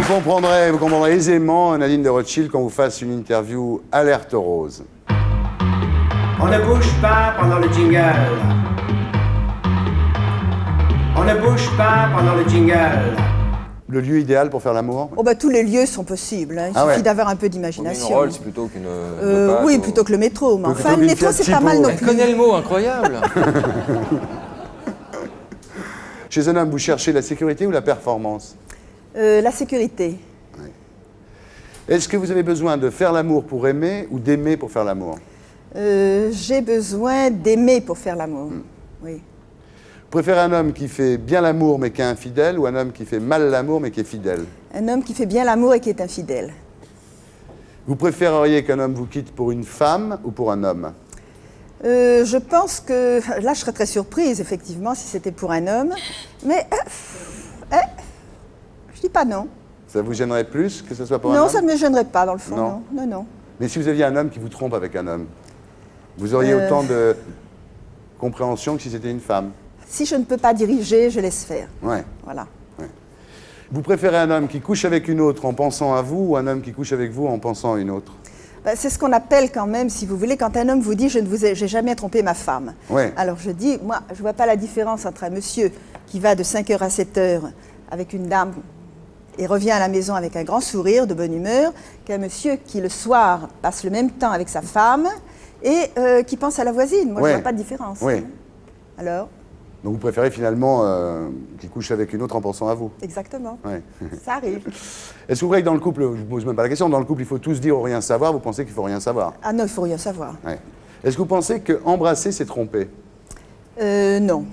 Vous comprendrez aisément Nadine de Rothschild quand vous fasse une interview alerte rose. On ne bouge pas pendant le jingle. On ne bouge pas pendant le jingle. Le lieu idéal pour faire l'amour? Oh bah tous les lieux sont possibles, hein. Il suffit d'avoir un peu d'imagination. Une Rolls plutôt qu'une... oui, plutôt que le métro. Mais enfin, le métro, c'est pas mal non plus. Elle connaît le mot, incroyable. Chez un homme, vous cherchez la sécurité ou la performance? La sécurité. Ouais. Est-ce que vous avez besoin de faire l'amour pour aimer ou d'aimer pour faire l'amour? J'ai besoin d'aimer pour faire l'amour. Oui. Vous préférez un homme qui fait bien l'amour mais qui est infidèle ou un homme qui fait mal l'amour mais qui est fidèle? Un homme qui fait bien l'amour et qui est infidèle. Vous préféreriez qu'un homme vous quitte pour une femme ou pour un homme? Je pense que... Là, je serais très surprise, effectivement, si c'était pour un homme. Mais... je dis pas non. Ça vous gênerait plus que ce soit pour un homme? Non, ça ne me gênerait pas, dans le fond, Non. non. Non. Mais si vous aviez un homme qui vous trompe avec un homme, vous auriez autant de compréhension que si c'était une femme? Si je ne peux pas diriger, je laisse faire. Ouais. Voilà. Ouais. Vous préférez un homme qui couche avec une autre en pensant à vous ou un homme qui couche avec vous en pensant à une autre? Ben, c'est ce qu'on appelle quand même, si vous voulez, quand un homme vous dit « j'ai jamais trompé ma femme Ouais. ». Alors je dis, moi, je ne vois pas la différence entre un monsieur qui va de 5h à 7h avec une dame et revient à la maison avec un grand sourire, de bonne humeur, qu'un monsieur qui, le soir, passe le même temps avec sa femme et qui pense à la voisine. Moi, je ne vois pas de différence. Oui. Alors? Donc vous préférez finalement qu'il couche avec une autre en pensant à vous? Exactement. Ouais. Ça arrive. Est-ce que vous croyez que dans le couple, je ne vous pose même pas la question, dans le couple il faut tous dire ou rien savoir, vous pensez qu'il ne faut rien savoir? Ah non, il ne faut rien savoir. Ouais. Est-ce que vous pensez qu'embrasser c'est tromper? Non.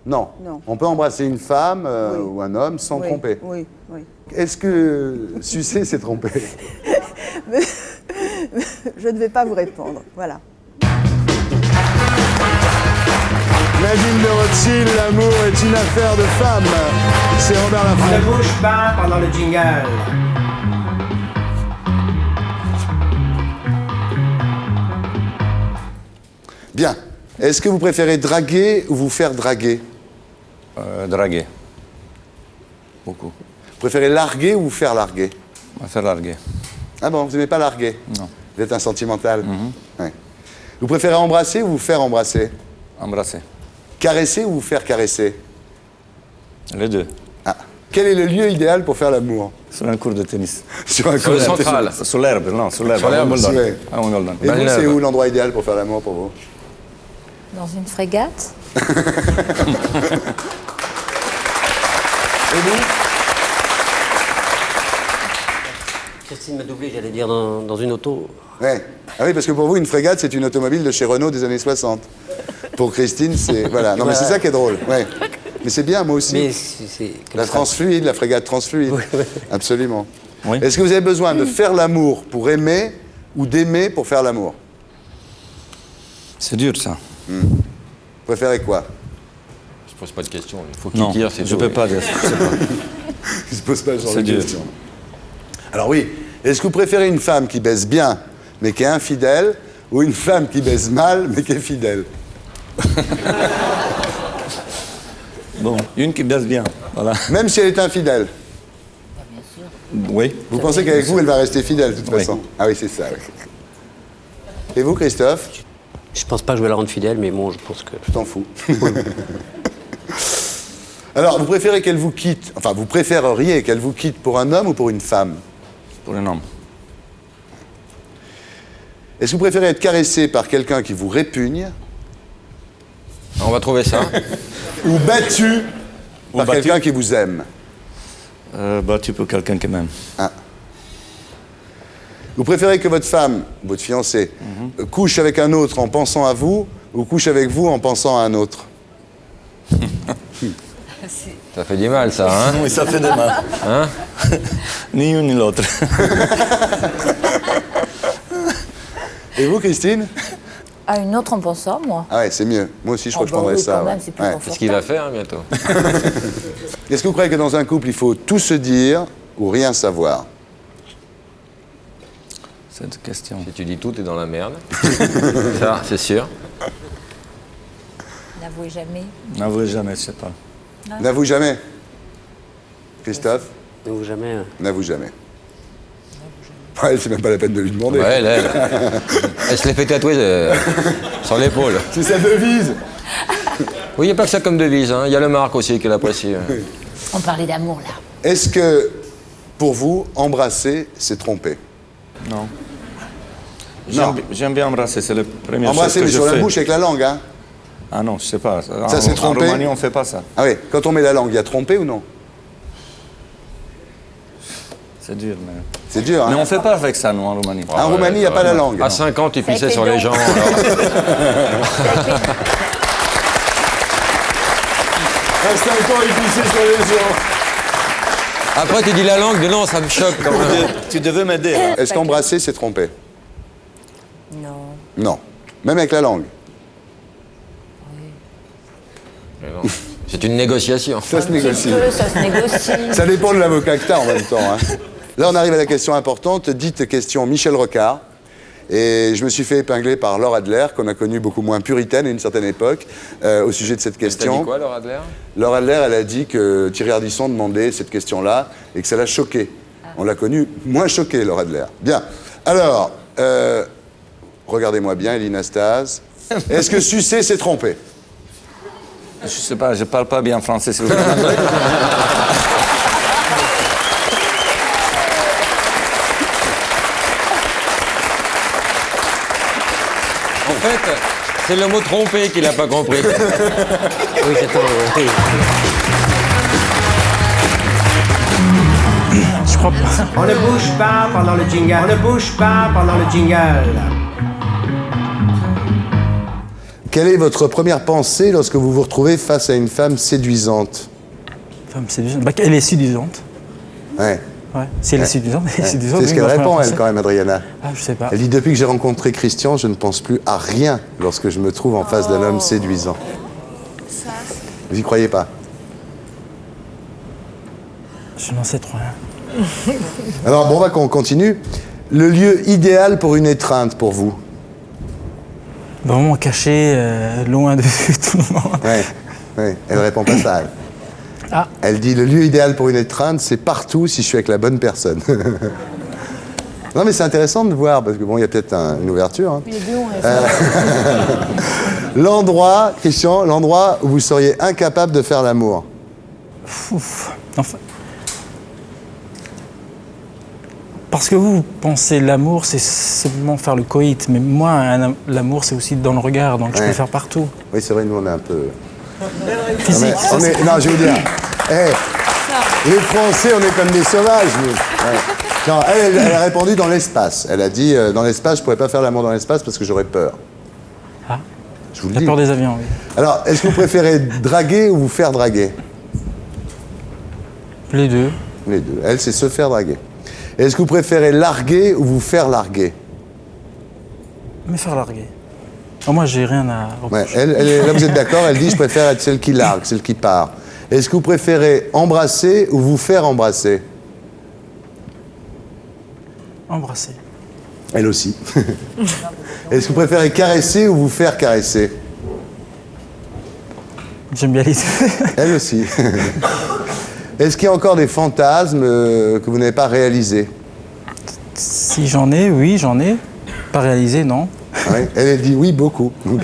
Non. Non. On peut embrasser une femme Oui. ou un homme sans Oui, tromper? oui, oui. Est-ce que sucer c'est tromper? Je ne vais pas vous répondre. Voilà. Nadine de Rothschild, l'amour est une affaire de femme. C'est Robert On Laffont. ne bouge pas pendant le jingle. Bien. Est-ce que vous préférez draguer ou vous faire draguer? Draguer. Beaucoup. Vous préférez larguer ou vous faire larguer? On va faire larguer. Ah bon, vous n'aimez pas larguer? Non. Vous êtes un sentimental? Ouais. Vous préférez embrasser ou vous faire embrasser? Embrasser. Caresser ou vous faire caresser? Les deux. Ah. Quel est le lieu idéal pour faire l'amour? Sur un cours de tennis. Sur un Sur cours le de central. tennis. Sur l'herbe, non, sur l'herbe. Sur l'herbe, à Wimbledon. ouais. À Wimbledon. Et vous, c'est où l'endroit idéal pour faire l'amour pour vous? Dans une frégate. Et vous? Christine m'a doublé, j'allais dire, dans une auto. Ouais. Ah oui, parce que pour vous, une frégate, c'est une automobile de chez Renault des années 60. Pour Christine, c'est... Voilà. Non, mais c'est ça qui est drôle. Ouais. Mais c'est bien, moi aussi. Mais c'est comme La ça. transfluide, la frégate transfluide. Oui, oui. Absolument. Oui. Est-ce que vous avez besoin de faire l'amour pour aimer ou d'aimer pour faire l'amour? C'est dur, ça. Vous préférez quoi? Je pose pas de questions. Il faut Non, dire, c'est je tout, peux oui. pas dire. Je sais pas. Il se pose pas ce genre C'est de dur. questions. Alors oui, est-ce que vous préférez une femme qui baise bien, mais qui est infidèle, ou une femme qui baise mal, mais qui est fidèle? Bon, une qui baisse bien. Voilà. Même si elle est infidèle. Oui. Vous pensez qu'avec vous, elle va rester fidèle, de toute Oui. façon? Ah oui, c'est ça, oui. Et vous, Christophe? Je pense pas que je vais la rendre fidèle, mais bon, je pense que... Je t'en fous. Alors, vous préférez qu'elle vous quitte, enfin, vous préféreriez qu'elle vous quitte pour un homme ou pour une femme? Pour un homme. Est-ce que vous préférez être caressé par quelqu'un qui vous répugne On va trouver ça. ou battu par battu. quelqu'un qui vous aime? Battu pour quelqu'un qui m'aime. Ah. Vous préférez que votre femme, votre fiancée, couche avec un autre en pensant à vous ou couche avec vous en pensant à un autre? Ça fait du mal, ça, hein? Oui, ça fait de mal. Hein? Ni une ni l'autre. Et vous, Christine? À une autre en pensant, moi. Ah ouais, c'est mieux. Moi aussi, je crois que je bah prendrais oui, ça. quand ouais. même, c'est plus Ouais. confortable. C'est ce qu'il va faire, hein, bientôt. Est-ce que vous croyez que dans un couple, il faut tout se dire ou rien savoir? Cette question. Si tu dis tout, t'es dans la merde. Ça, c'est sûr. N'avouez jamais. N'avouez jamais, je sais pas. N'avoue jamais. Christophe? N'avoue jamais. N'avoue jamais. Ouais, c'est même pas la peine de lui demander. Ouais, elle se l'est fait tatouer sur l'épaule. C'est sa devise. Oui, il n'y a pas que ça comme devise. Il y a le Marc aussi qui l'apprécie. On parlait d'amour, là. Est-ce que, pour vous, embrasser, c'est tromper? Non. Non. J'aime bien embrasser, c'est la première Embrasser, chose mais que sur je la fais. bouche avec la langue, hein? Ah non, je sais pas. Ça, c'est tromper? En Roumanie, on fait pas ça. Ah oui, quand on met la langue, il y a trompé ou non? C'est dur, mais... C'est dur, hein? Mais on fait pas avec ça, nous, en Roumanie. En Roumanie, il n'y a pas la langue. À 5 ans, tu pissais avec sur les les dents. gens. alors. À 5 ans, il pissait sur les gens. Après, tu dis la langue, mais non, ça me choque quand même. Tu devais m'aider, là. Est-ce qu'embrasser, c'est tromper? Non. Non. Même avec la langue. Mais non. C'est une négociation. Ça se négocie. Ça se négocie. Ça dépend de l'avocat que t'as en même temps. Hein. Là, on arrive à la question importante, dite question Michel Rocard. Et je me suis fait épingler par Laure Adler, qu'on a connue beaucoup moins puritaine à une certaine époque, au sujet de cette T'as question. dit quoi, Laure Adler? Laure Adler, elle a dit que Thierry Ardisson demandait cette question-là et que ça l'a choquée. On l'a connue moins choquée, Laure Adler. Bien. Alors, regardez-moi bien, Elina Stase. Est-ce que sucer, c'est tromper? Je sais pas, je parle pas bien français, si vous voulez. En fait, c'est le mot tromper qu'il n'a pas compris. Oui, j'attends. Oui. On ne bouge pas pendant le jingle. On ne bouge pas pendant le jingle. Quelle est votre première pensée lorsque vous vous retrouvez face à une femme séduisante? Femme séduisante. Bah, elle est séduisante. Ouais. Ouais. Si elle est séduisante, elle est séduisante. C'est ce oui, qu'elle moi, je répond, me elle, quand même, Adriana. Ah, je sais pas. Elle dit, depuis que j'ai rencontré Christian, je ne pense plus à rien lorsque je me trouve en face d'un homme séduisant. Vous y croyez pas? Je n'en sais trop rien. Alors, bon, on continue. Le lieu idéal pour une étreinte, pour vous? Vraiment caché, loin de tout le monde. Ouais, ouais. Elle répond pas ça, elle. Ah. Elle dit, le lieu idéal pour une étreinte, c'est partout si je suis avec la bonne personne. Non, mais c'est intéressant de voir, parce que bon, il y a peut-être une ouverture. Hein. L'endroit, Christian, l'endroit où vous seriez incapable de faire l'amour. Ouf. Enfin. Parce que vous pensez l'amour, c'est simplement faire le coït. Mais moi, l'amour, c'est aussi dans le regard, donc je peux Ouais. le faire partout. Oui, c'est vrai, nous, on est un peu... Physique. Non, je vais vous dire. Les Français, on est comme des sauvages, nous. Ouais. Non, elle a répondu dans l'espace. Elle a dit, dans l'espace, je ne pourrais pas faire l'amour dans l'espace parce que j'aurais peur. Ah. Je vous le La dis. peur des avions, oui. Alors, est-ce que vous préférez draguer ou vous faire draguer? Les deux. Les deux. Elle, c'est se faire draguer. Est-ce que vous préférez larguer ou vous faire larguer? Me faire larguer. Oh, moi, j'ai rien à Ouais, reprocher. là, vous êtes d'accord? Elle dit, je préfère être celle qui largue, celle qui part. Est-ce que vous préférez embrasser ou vous faire embrasser? Embrasser. Elle aussi. Est-ce que vous préférez caresser ou vous faire caresser? J'aime bien les deux. Elle aussi. Est-ce qu'il y a encore des fantasmes que vous n'avez pas réalisés? Si j'en ai, oui, j'en ai. Pas réalisé, non. Oui. Elle dit oui, beaucoup. Donc,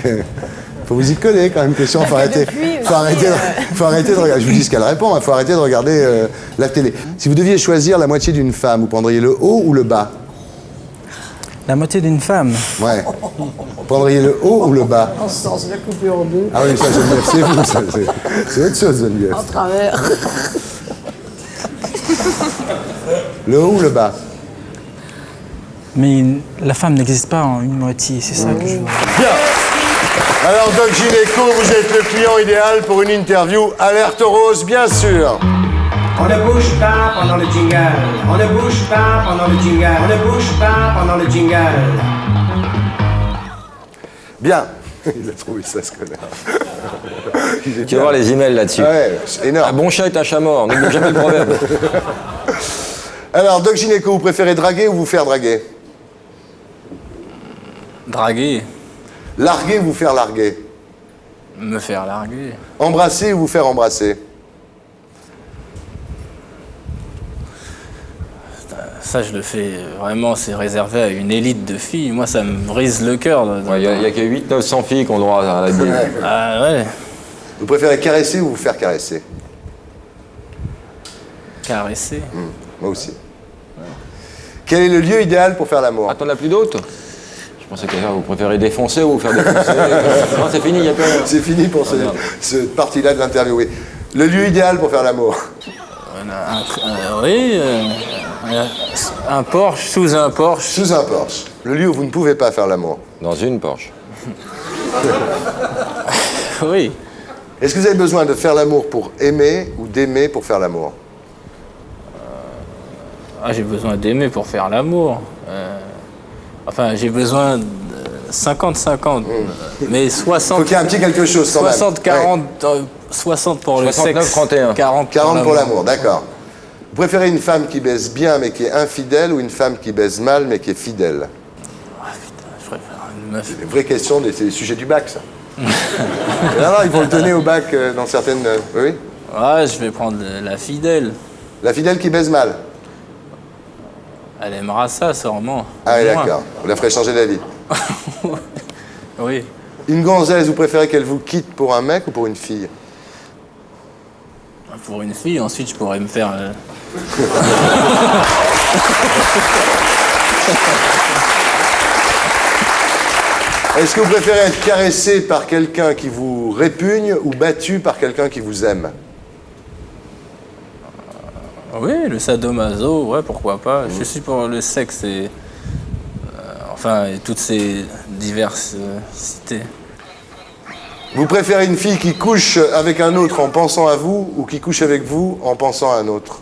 faut vous y coller quand même, question. Faut arrêter de regarder. Je vous dis ce qu'elle répond. Faut arrêter de regarder la télé. Si vous deviez choisir la moitié d'une femme, vous prendriez le haut ou le bas? La moitié d'une femme. Ouais. Vous prendriez le haut ou le bas? En sens, la couper en deux. Ah oui, ça, Geneviève, c'est vous. Ça, c'est autre chose, Geneviève. En travers. Le haut ou le bas? Mais la femme n'existe pas en une moitié, c'est ça que je veux. Bien. Alors, Doc Gynéco, vous êtes le client idéal pour une interview Alerte Rose, bien sûr. On ne bouge pas pendant le jingle. On ne bouge pas pendant le jingle. On ne bouge pas pendant le jingle. Bien. Il a trouvé ça, ce connard. Tu vas voir les emails là-dessus. Ouais, c'est Un énorme. bon chat est un chat mort, n'oublie jamais le proverbe. Alors, Doc Gynéco, vous préférez draguer ou vous faire draguer? Draguer, Larguer ou vous faire larguer? me faire larguer. Embrasser ou vous faire embrasser? Ça, je le fais vraiment, c'est réservé à une élite de filles. Moi, ça me brise le cœur. Il n'y a que 800-900 filles qui ont droit à la bise. Ah ouais, Vous préférez caresser ou vous faire caresser? caresser. Moi aussi. Quel est le lieu idéal pour faire l'amour? Ah, t'en as plus d'autres? Je pensais que vous préférez défoncer ou vous faire défoncer. Non, c'est fini, il n'y a plus rien. C'est fini pour cette partie-là de l'interview, oui. Le lieu idéal pour faire l'amour? Oui, un Porsche, sous un Porsche. Sous un Porsche. Le lieu où vous ne pouvez pas faire l'amour? Dans une Porsche. Oui. Est-ce que vous avez besoin de faire l'amour pour aimer ou d'aimer pour faire l'amour? Ah, j'ai besoin d'aimer pour faire l'amour. Enfin, j'ai besoin de 50-50. Mais 60... Faut qu'il y ait un petit quelque chose quand même. 60-40, 60 pour le 69, sexe. 31. 40 40 pour l'amour, d'accord. Vous préférez une femme qui baise bien mais qui est infidèle ou une femme qui baise mal mais qui est fidèle? Ah putain, je préfère une meuf. C'est une vraie question, c'est les sujets du bac, ça. Non, il faut le donner au bac dans certaines... oui. Ouais, je vais prendre la fidèle. La fidèle qui baise mal? Elle aimera ça, sûrement. Ah oui, Au moins. d'accord. Vous la ferez changer d'avis. Oui. Une gonzesse, vous préférez qu'elle vous quitte pour un mec ou pour une fille? Pour une fille, ensuite, je pourrais me faire... Est-ce que vous préférez être caressé par quelqu'un qui vous répugne ou battu par quelqu'un qui vous aime? Oui, le sadomaso, ouais, pourquoi pas. Je suis pour le sexe et... enfin, et toutes ces diversités. Vous préférez une fille qui couche avec un autre en pensant à vous ou qui couche avec vous en pensant à un autre?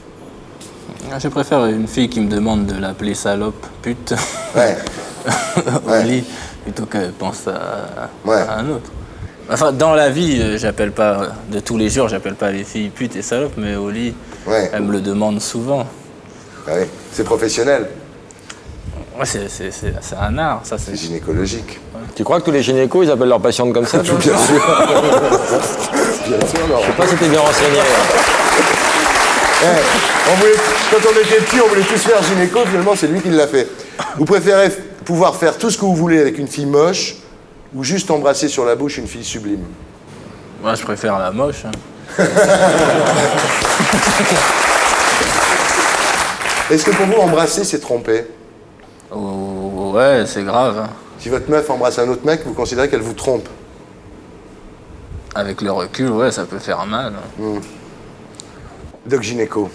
Je préfère une fille qui me demande de l'appeler salope, pute, Ouais. au Ouais. lit, plutôt qu'elle pense à Ouais. un autre. Enfin, dans la vie, j'appelle pas, de tous les jours, j'appelle pas les filles putes et salopes, mais au lit, Ouais. elles me le demandent souvent. Ah oui. C'est professionnel, Ouais, c'est un art, ça c'est c'est... gynécologique. Tu crois que tous les gynécos, ils appellent leurs patientes comme ça? Bien sûr. Bien sûr, Laurent. Je sais pas si t'es bien renseigné. Quand on était petit, on voulait tous faire gynéco, finalement c'est lui qui l'a fait. Vous préférez pouvoir faire tout ce que vous voulez avec une fille moche ou juste embrasser sur la bouche une fille sublime? Moi, je préfère la moche. Hein. Est-ce que pour vous, embrasser, c'est tromper? Oh, ouais, c'est grave. Hein. Si votre meuf embrasse un autre mec, vous considérez qu'elle vous trompe? Avec le recul, ouais, ça peut faire mal. Hein. Doc gynéco,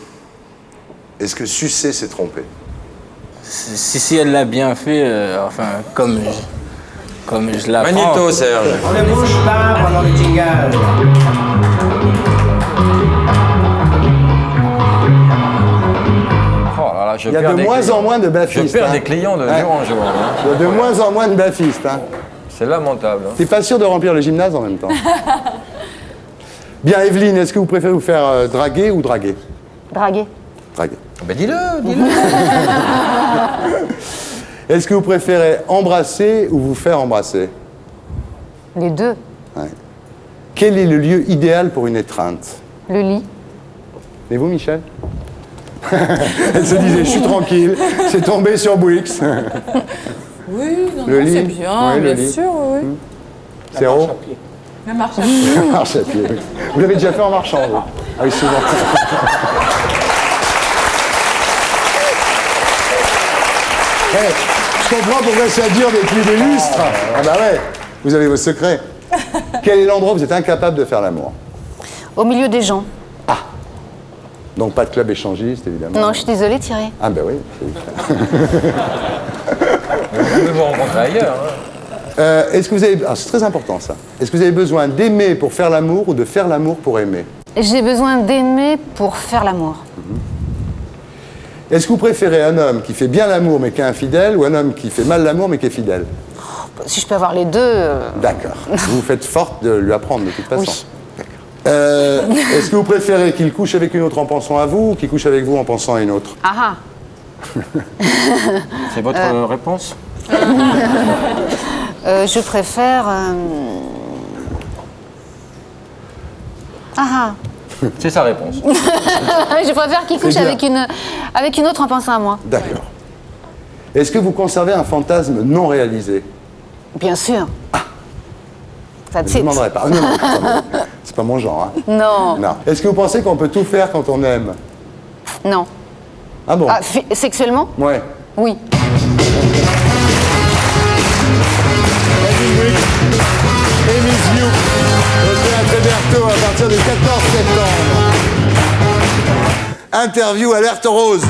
est-ce que sucer, c'est tromper? Si elle l'a bien fait, enfin, comme je l'apprends... Magnéto, Serge. On ne bouge pas pendant le jingle. Oh là là, je Il y a perds de des moins clients. en moins de Je bafistes. perds hein. des clients de jour en jour. Hein. Il y a de moins en moins de bafistes. Hein. C'est lamentable. Hein. T'es pas sûr de remplir le gymnase en même temps. Bien, Evelyne, est-ce que vous préférez vous faire draguer ou draguer? Draguer. Draguer. Ben dis-le, dis-le. Est-ce que vous préférez embrasser ou vous faire embrasser? Les deux. Ouais. Quel est le lieu idéal pour une étreinte? Le lit. Et vous, Michel? Elle se disait, je suis tranquille, c'est tombé sur Bouyx. Oui, non, Le non, lit. c'est bien, Oui, le bien lit. sûr, oui. Zéro? La marche à pied. Marche à pied. Vous l'avez déjà fait en marchant, vous? Ah oui, souvent. Je comprends pourquoi c'est dur d'être plus des lustres. Ah bah ouais, vous avez vos secrets. Quel est l'endroit où vous êtes incapable de faire l'amour? Au milieu des gens. Donc pas de club échangiste, évidemment. Non, je suis désolée, Thierry. Ah bah oui. Vous pouvez vous rencontrer ailleurs. Hein. Est-ce que vous avez... Ah, c'est très important, ça. Est-ce que vous avez besoin d'aimer pour faire l'amour ou de faire l'amour pour aimer? J'ai besoin d'aimer pour faire l'amour. Est-ce que vous préférez un homme qui fait bien l'amour mais qui est infidèle ou un homme qui fait mal l'amour mais qui est fidèle? Si je peux avoir les deux... D'accord. Vous vous faites forte de lui apprendre de toute façon. Oui. Est-ce que vous préférez qu'il couche avec une autre en pensant à vous ou qu'il couche avec vous en pensant à une autre? Ah C'est votre réponse? je préfère... C'est sa réponse. je préfère qu'il couche bien. avec une... Avec une autre en pensant à moi. D'accord. Est-ce que vous conservez un fantasme non réalisé? Bien sûr. Ça te Je ne demanderai pas. Non, attendez. C'est pas mon genre. Hein. Non. Non. Est-ce que vous pensez qu'on peut tout faire quand on aime? Non. Ah bon? Ah, sexuellement? Ouais. Oui. Et Miss You, au Théâtre Berthaud à partir du 14 septembre. Interview Alerte Rose.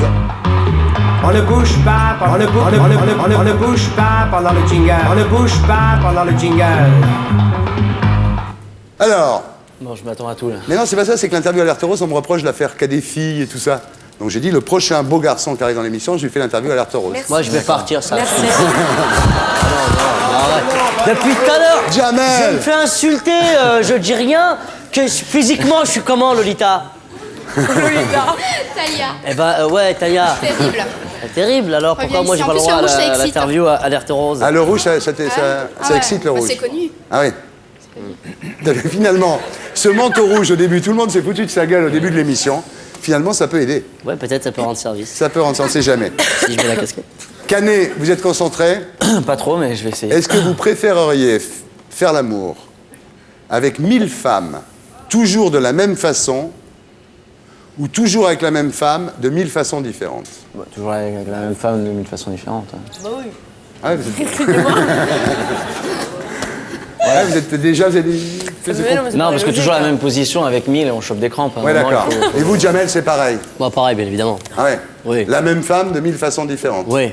On ne bouge pas pendant le on ne bouge pas pendant le jingle. On ne bouge pas pendant le jingle. Alors, Bon, je m'attends à tout là. mais non, c'est pas ça, c'est que l'interview Alerte Rose, on me reproche de la faire qu'à des filles et tout ça. Donc j'ai dit, le prochain beau garçon qui arrive dans l'émission, je lui fais l'interview Alerte Rose. Moi, je vais partir, ça. Merci. Depuis tout à l'heure, Jamel. je me fais insulter, je dis rien. Que physiquement, je suis comment, Lolita? Lolita. Taïa. Eh ben, ouais, Taïa. Terrible. Terrible, alors pourquoi moi j'ai pas le En plus, droit le rouge, ça à excite. l'interview à Alerte Rose? Ah, le rouge, ça Ouais. excite le Bah, rouge. c'est connu. Ah oui. Finalement, ce manteau rouge au début, tout le monde s'est foutu de sa gueule au début de l'émission. Finalement, ça peut aider. Ouais, peut-être ça peut rendre service. Ça peut rendre, on ne sait jamais. Si je mets la casquette. Canet, vous êtes concentré? Pas trop, mais je vais essayer. Est-ce que vous préféreriez faire l'amour avec 1000 femmes, toujours de la même façon, ou toujours avec la même femme, de 1000 façons différentes? Bah, toujours avec la même femme de 1000 façons différentes. Hein. Bah oui. Ah, vous êtes... Ouais, vous êtes déjà... Vous êtes... Non, parce que toujours la même position avec 1000, on chope des crampes. À un Ouais, moment, d'accord. il faut- Et vous, Jamel, c'est pareil? Moi, pareil, bien évidemment. Ah ouais? Oui. La même femme de 1000 façons différentes? Oui.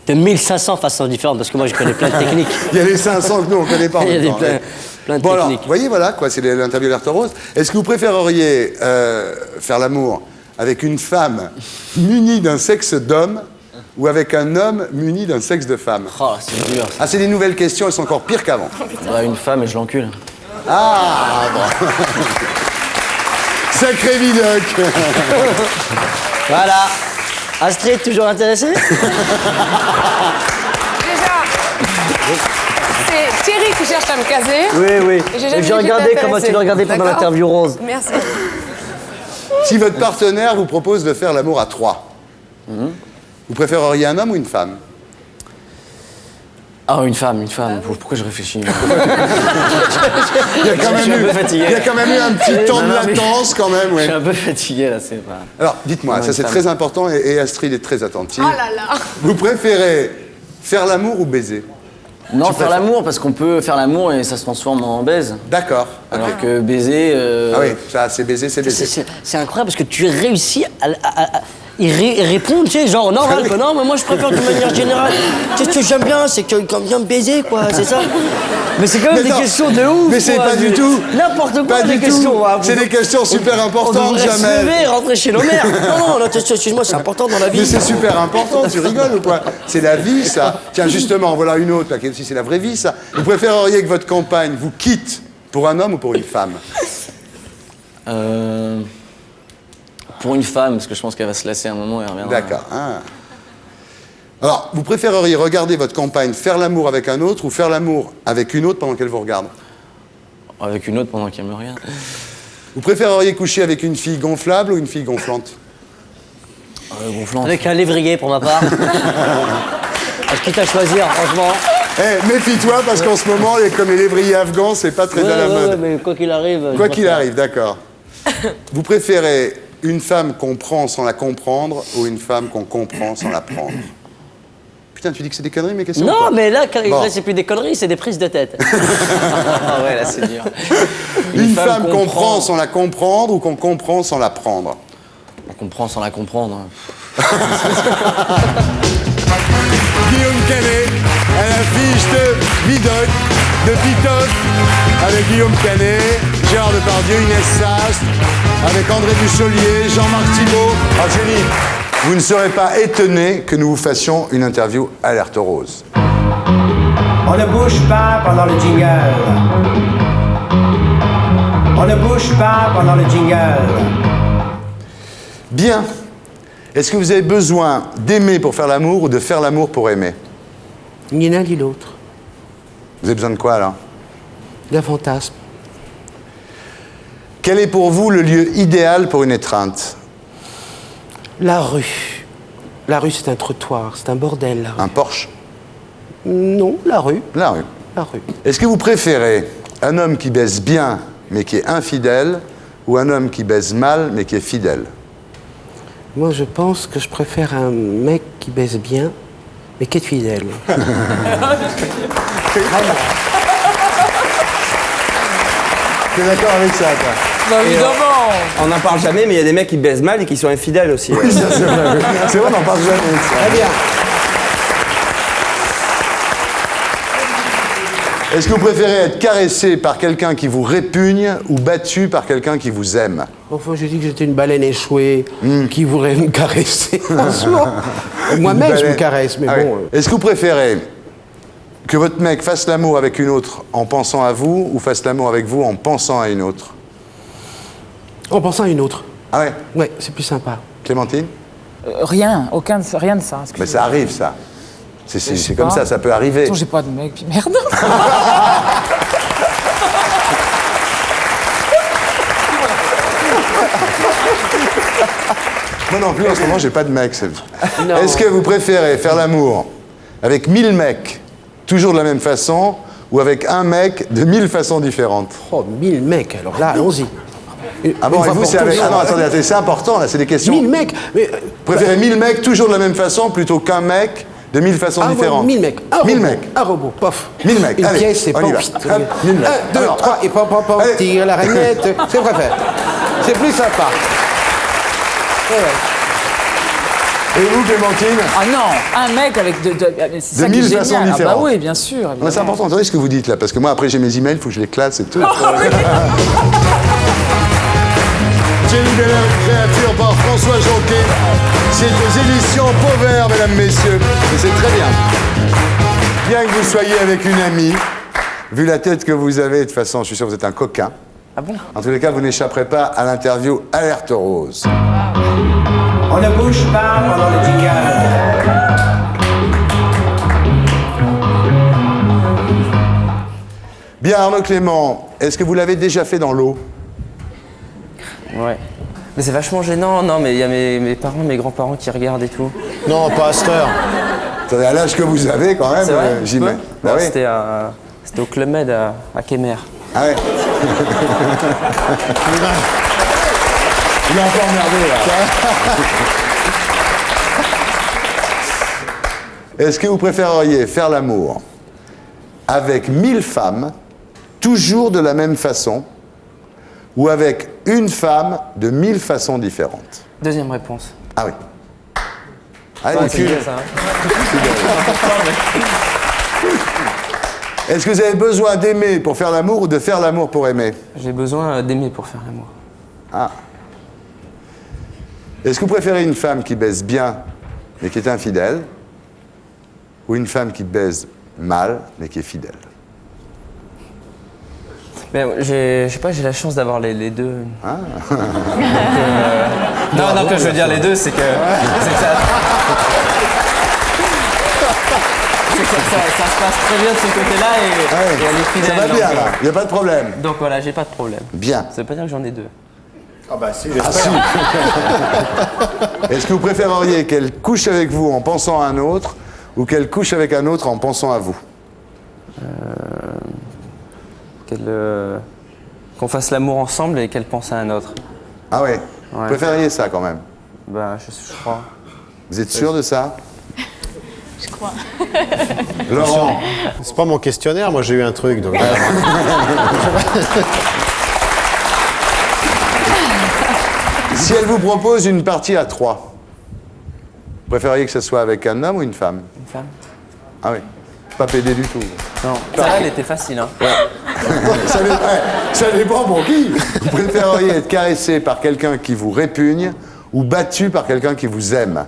De 1500 façons différentes, parce que moi, je connais plein de techniques. Il y a les 500 que nous, on ne connaît pas en Il y a même des temps, ouais. plein de Bon alors, techniques. vous voyez, voilà, quoi, c'est l'interview Alerte Rose. Est-ce que vous préféreriez faire l'amour avec une femme munie d'un sexe d'homme ou avec un homme muni d'un sexe de femme? Oh, c'est dur. Ah, c'est des nouvelles questions, elles sont encore pires qu'avant. Bah, une femme et je l'encule. Ah, bon. Sacré vidoc. Voilà. Astrid, toujours intéressée? Déjà, c'est Thierry qui cherche à me caser. Oui, oui. Et j'ai jamais J'ai dit que regardé j'étais comment tu le intéressée. regardais pendant D'accord. l'interview Rose. Merci. Si votre partenaire vous propose de faire l'amour à 3, vous préféreriez un homme ou une femme? Ah, une femme. Pourquoi je réfléchis? Il y a quand Je suis un peu fatigué. il y a quand même eu un petit temps de Non, mais- latence, quand même, Je oui. suis un peu fatigué là, c'est pas. Alors, dites-moi, Ouais, ça une c'est femme. très important et Astrid est très attentive. Oh là là. Vous préférez faire l'amour ou baiser? Non, Tu faire préfères- l'amour, parce qu'on peut faire l'amour et ça se transforme en baise. D'accord. Alors Ok. que baiser. Ah oui, ça, c'est baiser, c'est baiser. C'est incroyable parce que tu réussis à y répondre, tu sais, genre normal, quoi. Non, mais moi je préfère de manière générale. Tu sais, ce que j'aime bien, c'est qu'on vient me baiser, quoi, c'est ça. Mais c'est quand même Mais des non, questions de ouf. mais c'est quoi. pas du tout. N'importe quoi, Pas des du questions. tout. hein. C'est des questions super On importantes, devrait se Jamel. lever et rentrer chez nos mères. Non, non, excuse-moi, c'est important dans la vie. Mais c'est super important, tu rigoles ou quoi? C'est la vie, ça. Tiens, justement, voilà une autre, là, qui aussi c'est la vraie vie, ça. Vous préféreriez que votre compagne vous quitte pour un homme ou pour une femme? Pour une femme, parce que je pense qu'elle va se lasser un moment et elle reviendra. D'accord. Ah. Alors, vous préféreriez regarder votre compagne faire l'amour avec un autre ou faire l'amour avec une autre pendant qu'elle vous regarde? Avec une autre pendant qu'elle me regarde. Vous préféreriez coucher avec une fille gonflable ou une fille gonflante? Gonflante. Avec un lévrier pour ma part. Quitte à choisir, franchement. Eh, méfie-toi parce qu'en ce moment, comme les lévriers afghans, c'est pas très à la mode. Ouais, mais quoi qu'il arrive. Quoi je qu'il préfère. arrive, d'accord. Vous préférez une femme qu'on prend sans la comprendre ou une femme qu'on comprend sans la prendre? Putain, tu dis que c'est des conneries mes questions? ou Non, pas mais là, Bon. c'est plus des conneries, c'est des prises de tête. Ah ouais, là c'est dur. Une femme qu'on prend sans la comprendre ou qu'on comprend sans la prendre? On comprend sans la comprendre. Guillaume Canet, à l'affiche de Vidocq, de Titoff, avec Guillaume Canet, Gérard Depardieu, Inès Sastre, avec André Dussolier, Jean-Marc Thibault. Ah, Julie, vous ne serez pas étonné que nous vous fassions une interview Alerte Rose. On ne bouge pas pendant le jingle. On ne bouge pas pendant le jingle. Bien. Est-ce que vous avez besoin d'aimer pour faire l'amour ou de faire l'amour pour aimer? Ni l'un ni l'autre. Vous avez besoin de quoi, alors? D'un fantasme. Quel est pour vous le lieu idéal pour une étreinte? La rue. La rue, c'est un trottoir, c'est un bordel. La rue. Un Porsche? Non, la rue. La rue. La rue. Est-ce que vous préférez un homme qui baise bien mais qui est infidèle ou un homme qui baise mal mais qui est fidèle? Moi, je pense que je préfère un mec qui baise bien, mais qui est fidèle. T'es d'accord avec ça, toi? Bah, évidemment. On n'en parle jamais, mais il y a des mecs qui baisent mal et qui sont infidèles aussi. Oui, ça, c'est vrai. C'est vrai, on n'en parle jamais de ça. Très bien. Est-ce que vous préférez être caressé par quelqu'un qui vous répugne ou battu par quelqu'un qui vous aime? Enfin, j'ai dit que j'étais une baleine échouée qui voudrait me caresser. Franchement. Moi-même, je me caresse, mais Ah bon. oui. Est-ce que vous préférez que votre mec fasse l'amour avec une autre en pensant à vous ou fasse l'amour avec vous en pensant à une autre? En pensant à une autre. Ah ouais? Ouais, c'est plus sympa. Clémentine? Rien de ça. Mais ça arrive, ça. Je sais C'est comme pas. ça peut arriver. Attends, j'ai pas de mec, puis merde. Moi non plus, en ce moment, j'ai pas de mec. Est-ce que vous préférez faire l'amour avec 1000 mecs, toujours de la même façon, ou avec un mec de 1000 façons différentes? Oh, 1000 mecs, alors là, allons-y. Ah bon, et vous, c'est avec... Ah non, attendez, c'est important, là, c'est des questions... 1000 mecs mais, Vous préférez 1000 mecs, toujours de la même façon, plutôt qu'un mec de 1000 façons différentes? 1000 mecs. 1000 mecs. Un robot, pof. 1000 mecs, Une allez, pièce, c'est on pas y va. vite. Hop, 1000 mecs. 1, 2, Alors, 3, et pom, allez. tire la rainette. C'est préféré. C'est plus sympa. Ouais, ouais. Et vous, Clémentine? Ah non, un mec avec c'est ça qui est 1000 façons génial. différentes. Ah bah oui, bien sûr. Mais c'est important, attendez ce que vous dites là, parce que moi après j'ai mes emails, il faut que je les classe et tout. Jenny Belair, créature par François Jonquet. C'est aux éditions Pauvert, mesdames, messieurs. Et c'est très bien. Bien que vous soyez avec une amie, vu la tête que vous avez, de toute façon, je suis sûr que vous êtes un coquin. Ah bon? En tous les cas, vous n'échapperez pas à l'interview Alerte Rose. On ne bouge pas pendant le jingle. Bien, Arnaud Clément, est-ce que vous l'avez déjà fait dans l'eau? Ouais. Mais c'est vachement gênant, non, mais il y a mes parents, mes grands-parents qui regardent et tout. Non, pas à cette heure. Attendez, à l'âge que vous avez, quand même, C'est vrai j'y mets. Bah oui. C'était au Club Med à Kemer. Ah ouais. Il est un peu emmerdé, là. Est-ce que vous préféreriez faire l'amour avec 1000 femmes, toujours de la même façon, ou avec une femme de 1000 façons différentes? Deuxième réponse. Ah oui. Allez, Ouais, c'est bien, ça. Est-ce que vous avez besoin d'aimer pour faire l'amour ou de faire l'amour pour aimer? J'ai besoin d'aimer pour faire l'amour. Ah. Est-ce que vous préférez une femme qui baise bien mais qui est infidèle ou une femme qui baise mal mais qui est fidèle? Mais je sais pas, j'ai la chance d'avoir les deux. Ah. Non, que je veux dire les deux, c'est que ça se passe très bien de ce côté-là et elle est fidèle. Ça va bien, donc, là. Il n'y a pas de problème. Donc voilà, j'ai pas de problème. Bien. Ça veut pas dire que j'en ai deux. Ah bah si, j'espère. Est-ce que vous préféreriez qu'elle couche avec vous en pensant à un autre ou qu'elle couche avec un autre en pensant à vous? Qu'on fasse l'amour ensemble et qu'elle pense à un autre. Ah ouais. Vous préfériez ça quand même? Bah, je crois. Vous êtes sûr de ça? Je crois. Laurent? C'est pas mon questionnaire, moi j'ai eu un truc. Donc... Si elle vous propose une partie à 3, vous préfériez que ce soit avec un homme ou une femme? Une femme. Ah oui. Pas pédé du tout. Non, ça elle était facile, hein. Ça dépend pour qui. Vous préféreriez être caressé par quelqu'un qui vous répugne ou battu par quelqu'un qui vous aime?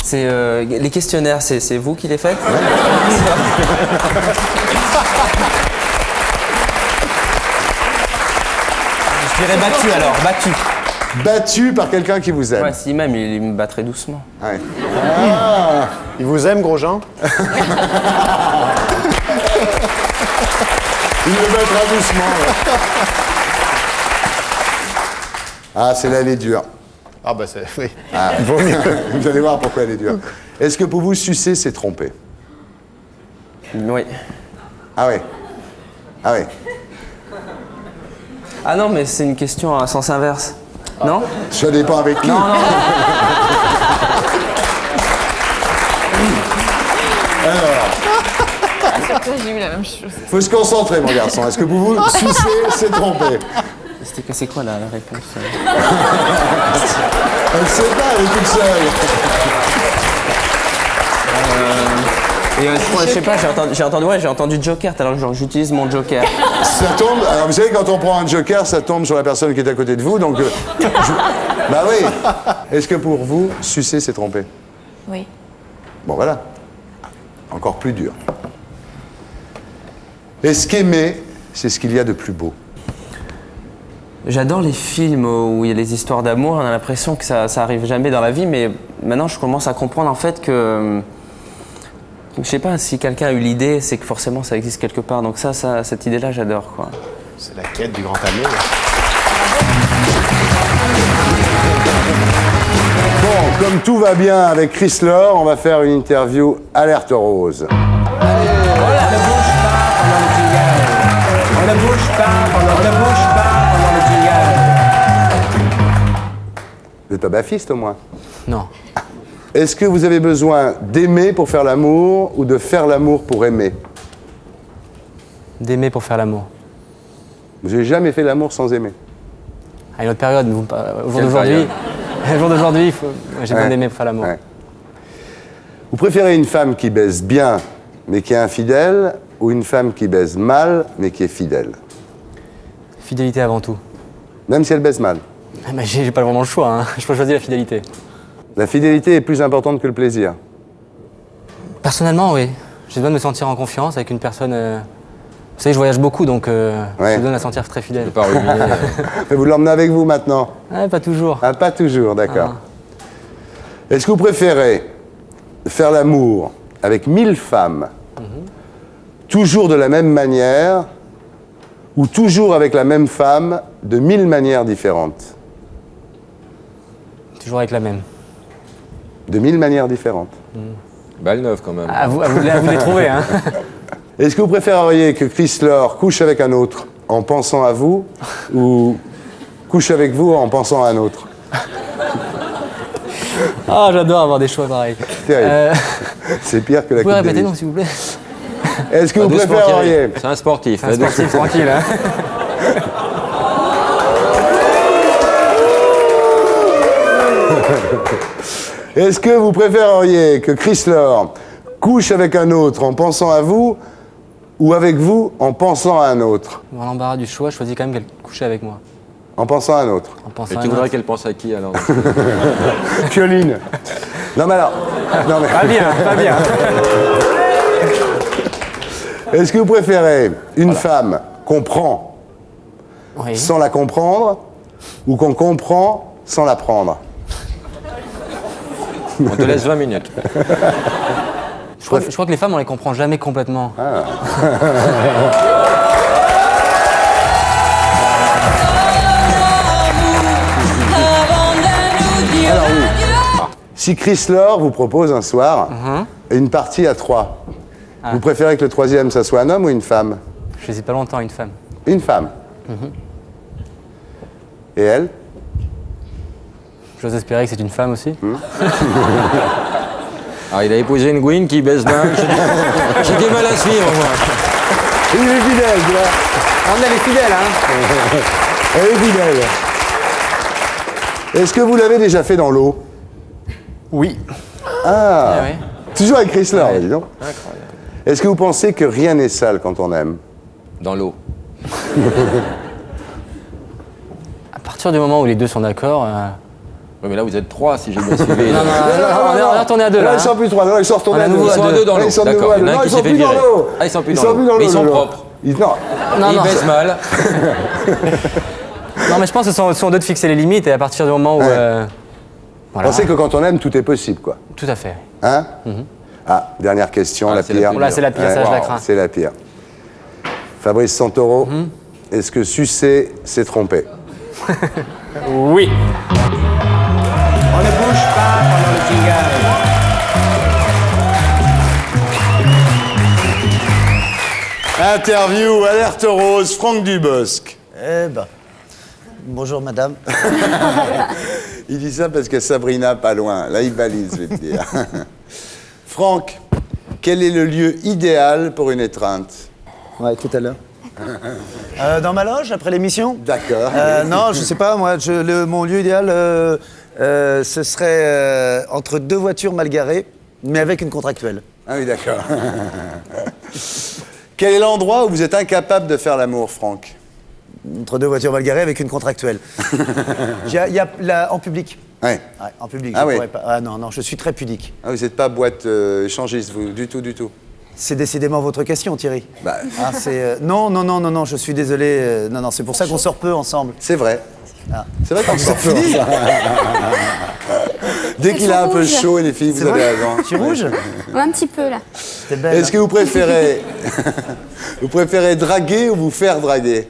C'est les questionnaires, c'est vous qui les faites? Je dirais battu alors, battu. Battu par quelqu'un qui vous aime? Ouais, si même il me battrait doucement. Ouais. Ah, il vous aime, Grosjean? Il le battra doucement. Ouais. Ah, celle-là, elle est dure. Ah bah c'est... Oui. Ah, vous allez voir pourquoi elle est dure. Est-ce que pour vous, sucer, c'est tromper? Oui. Ah oui. Ah oui. Ah non, mais c'est une question à sens inverse. Non? Ça dépend avec qui. Non. J'ai eu la même chose. Faut se concentrer, mon garçon. Est-ce que pour vous, sucer, c'est tromper? C'est quoi la réponse? Elle ne sait pas, elle est toute seule. Je sais pas, j'ai entendu Joker, tout à l'heure, genre j'utilise mon Joker. Ça tombe. Alors vous savez, quand on prend un joker, ça tombe sur la personne qui est à côté de vous, donc. Bah oui. Est-ce que pour vous, sucer, c'est tromper? Oui. Bon, voilà. Encore plus dur. Est-ce qu'aimer, c'est ce qu'il y a de plus beau? J'adore les films où il y a des histoires d'amour, on a l'impression que ça arrive jamais dans la vie, mais maintenant je commence à comprendre en fait que. Je sais pas, si quelqu'un a eu l'idée, c'est que forcément ça existe quelque part. Donc cette idée-là, j'adore, quoi. C'est la quête du grand amour. Bon, comme tout va bien avec Chris Lore, on va faire une interview alerte rose. On ne bouge pas pendant le jingle. Vous n'êtes pas baffiste au moins? Non. Est-ce que vous avez besoin d'aimer pour faire l'amour ou de faire l'amour pour aimer? D'aimer pour faire l'amour. Vous n'avez jamais fait l'amour sans aimer? À une autre période, au jour d'aujourd'hui, j'ai besoin d'aimer pour faire l'amour. Ouais. Vous préférez une femme qui baise bien mais qui est infidèle ou une femme qui baise mal mais qui est fidèle? Fidélité avant tout. Même si elle baise mal? Mais j'ai pas vraiment le choix, hein. Je peux choisir la fidélité. La fidélité est plus importante que le plaisir? Personnellement, oui. J'ai besoin de me sentir en confiance avec une personne... Vous savez, je voyage beaucoup, donc j'ai besoin de la sentir très fidèle. Mais vous l'emmenez avec vous maintenant? Pas toujours. Ah, pas toujours, d'accord. Est-ce que vous préférez faire l'amour avec 1000 femmes, toujours de la même manière, ou toujours avec la même femme, de 1000 manières différentes? Toujours avec la même. De 1000 manières différentes. Balle neuve quand même. À vous de les trouver, hein. Est-ce que vous préféreriez que Chris Lore couche avec un autre en pensant à vous ou couche avec vous en pensant à un autre? Ah, j'adore avoir des choix pareils. C'est pire que la Vous pouvez Coupe répéter, Davis. non, s'il vous plaît? Est-ce que vous préféreriez... C'est un sportif. Un sportif tranquille, hein. Est-ce que vous préféreriez que Chris Lore couche avec un autre en pensant à vous ou avec vous en pensant à un autre? Dans l'embarras du choix, je choisis quand même qu'elle couchait avec moi. En pensant à un autre? En pensant Et à tu un voudrais autre. qu'elle pense à qui alors? Pioline. Non mais alors... Non, mais... Pas bien, pas bien. Est-ce que vous préférez une femme qu'on prend sans la comprendre ou qu'on comprend sans la prendre? On te laisse 20 minutes. Je crois que les femmes, on les comprend jamais complètement. Ah. Alors oui. Si Chris Lore vous propose un soir une partie à 3, vous préférez que le troisième, ça soit un homme ou une femme? Je n'hésite pas longtemps, une femme. Une femme. Et elle? J'ose espérer que c'est une femme aussi. Alors il a épousé une gouine qui baisse bien. J'ai du mal à suivre moi. Il est fidèle, tu vois. Elle est fidèle, hein. Elle est fidèle. Est-ce que vous l'avez déjà fait dans l'eau? Oui. Ah, Eh oui. Toujours avec Chris Lore, dis donc. Incroyable. Est-ce que vous pensez que rien n'est sale quand on aime? Dans l'eau. À partir du moment où les deux sont d'accord... Oui, mais là vous êtes 3 si j'ai bien suivi. Non, on est retourné à deux là. Ils sont plus 3, non, ils sont retournés à 2. Ils sont à 2 dans l'eau. Ils sont de nouveau D'accord. à Il y en a deux. un Non, qui ils sont s'est fait plus dans virer. l'eau. Ah, ils sont plus Ils dans sont l'eau. plus dans l'eau. Mais ils sont non. propres. Non. Ils baissent mal. Non, mais je pense que ce sont deux de fixer les limites et à partir du moment où... voilà. Pensez que quand on aime, tout est possible, quoi. Tout à fait. Hein? Ah, dernière question, la c'est la pire. plus Là, c'est la pire, ça, je la crains. C'est la pire. Fabrice Santoro, est-ce que sucer, c'est tromper? Oui. Interview, alerte rose, Franck Dubosc. Eh ben, bonjour madame. Il dit ça parce que Sabrina pas loin. Là, il balise, je vais te dire. Franck, quel est le lieu idéal pour une étreinte? Ouais, tout à l'heure. Dans ma loge, après l'émission? D'accord. Non, je sais pas, moi, mon lieu idéal, ce serait entre deux voitures mal garées, mais avec une contractuelle. Ah oui, d'accord. Quel est l'endroit où vous êtes incapable de faire l'amour, Franck? Entre deux voitures mal garées avec une contractuelle. En public. Ouais. Ouais, en public, Ah je oui. pourrais pas. Ah non, je suis très pudique. Ah, vous n'êtes pas boîte échangiste, vous, du tout, du tout. C'est décidément votre question, Thierry. Bah. Ah, non, je suis désolé. Non, c'est pour ça qu'on sort peu ensemble. C'est vrai. Ah. C'est vrai qu'on sort peu. fini. Dès qu'il a un peu chaud, les filles, C'est vous avez vrai raison. Tu es rouge? Ouais, un petit peu là. T'es belle. Est-ce que vous préférez... vous préférez draguer ou vous faire draguer?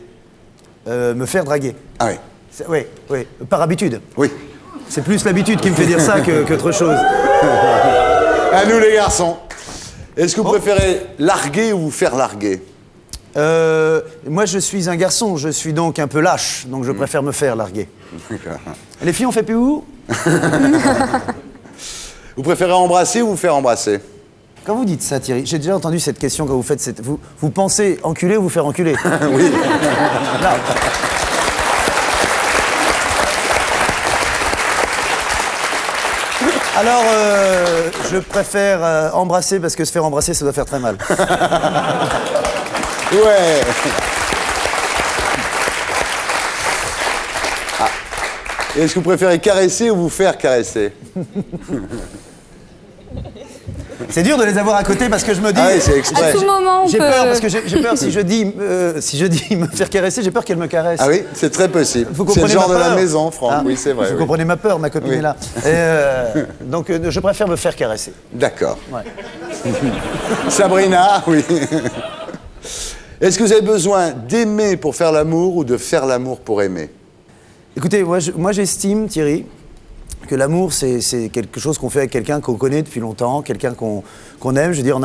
Me faire draguer. Ah oui. Oui, par habitude. Oui. C'est plus l'habitude qui me fait dire ça qu'autre chose. À nous les garçons. Est-ce que vous préférez larguer ou vous faire larguer? Moi, je suis un garçon, je suis donc un peu lâche, donc je préfère me faire larguer. Les filles, on fait plus où? Vous préférez embrasser ou vous faire embrasser? Quand vous dites ça, Thierry, j'ai déjà entendu cette question quand vous faites cette... Vous pensez enculer ou vous faire enculer? Oui. Non. Alors, je préfère embrasser parce que se faire embrasser, ça doit faire très mal. Ouais. Ah. Est-ce que vous préférez caresser ou vous faire caresser? C'est dur de les avoir à côté parce que je me dis... Ah oui, c'est exprès. À tout moment, on J'ai peut... peur parce que j'ai peur si je dis me faire caresser, j'ai peur qu'elle me caresse. Ah oui, c'est très possible. Vous C'est le comprenez genre ma de la peur? maison, Franck. Ah, Oui, c'est vrai. Vous oui. comprenez ma peur, ma copine Oui. est là. Donc je préfère me faire caresser. D'accord. Ouais. Sabrina, oui. Est-ce que vous avez besoin d'aimer pour faire l'amour ou de faire l'amour pour aimer? Écoutez, moi j'estime, Thierry, que l'amour, c'est quelque chose qu'on fait avec quelqu'un qu'on connaît depuis longtemps, quelqu'un qu'on aime. Je veux dire,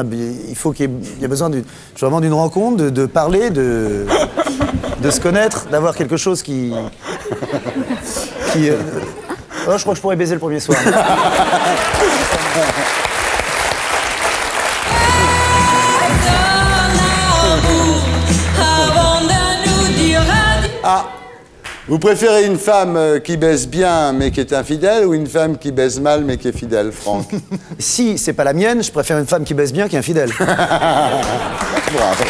il faut qu'il y ait besoin vraiment d'une rencontre, de parler, de se connaître, d'avoir quelque chose qui oh, je crois que je pourrais baiser le premier soir. Ah, vous préférez une femme qui baise bien mais qui est infidèle ou une femme qui baise mal mais qui est fidèle, Franck? Si c'est pas la mienne, je préfère une femme qui baise bien qui est infidèle. Bravo.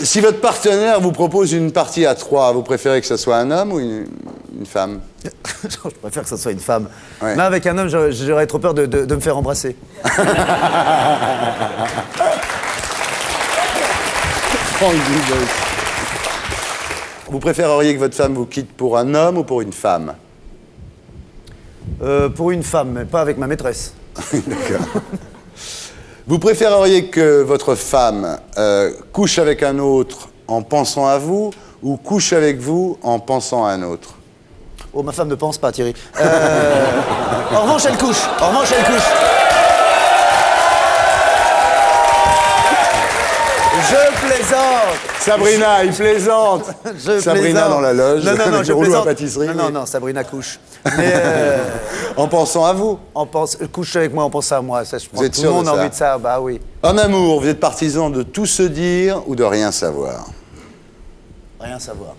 Si votre partenaire vous propose une partie à 3, vous préférez que ce soit un homme ou une femme? Je préfère que ce soit une femme. Ouais. Là, avec un homme, j'aurais trop peur de me faire embrasser. Vous préféreriez que votre femme vous quitte pour un homme ou pour une femme? Pour une femme, mais pas avec ma maîtresse. D'accord. Vous préféreriez que votre femme couche avec un autre en pensant à vous ou couche avec vous en pensant à un autre? Oh, ma femme ne pense pas, Thierry. En revanche, elle couche. En revanche, elle couche. Je plaisante. Sabrina, il plaisante. Sabrina plaisante. dans la loge. Non, je rouleau à plaisante. pâtisserie. Non, Sabrina couche. Mais en pensant à vous. Couche avec moi en pensant à moi. Ça, je Vous êtes tout sûr le monde de a ça? envie de ça. Bah oui. En amour, vous êtes partisan de tout se dire ou de rien savoir? Rien savoir.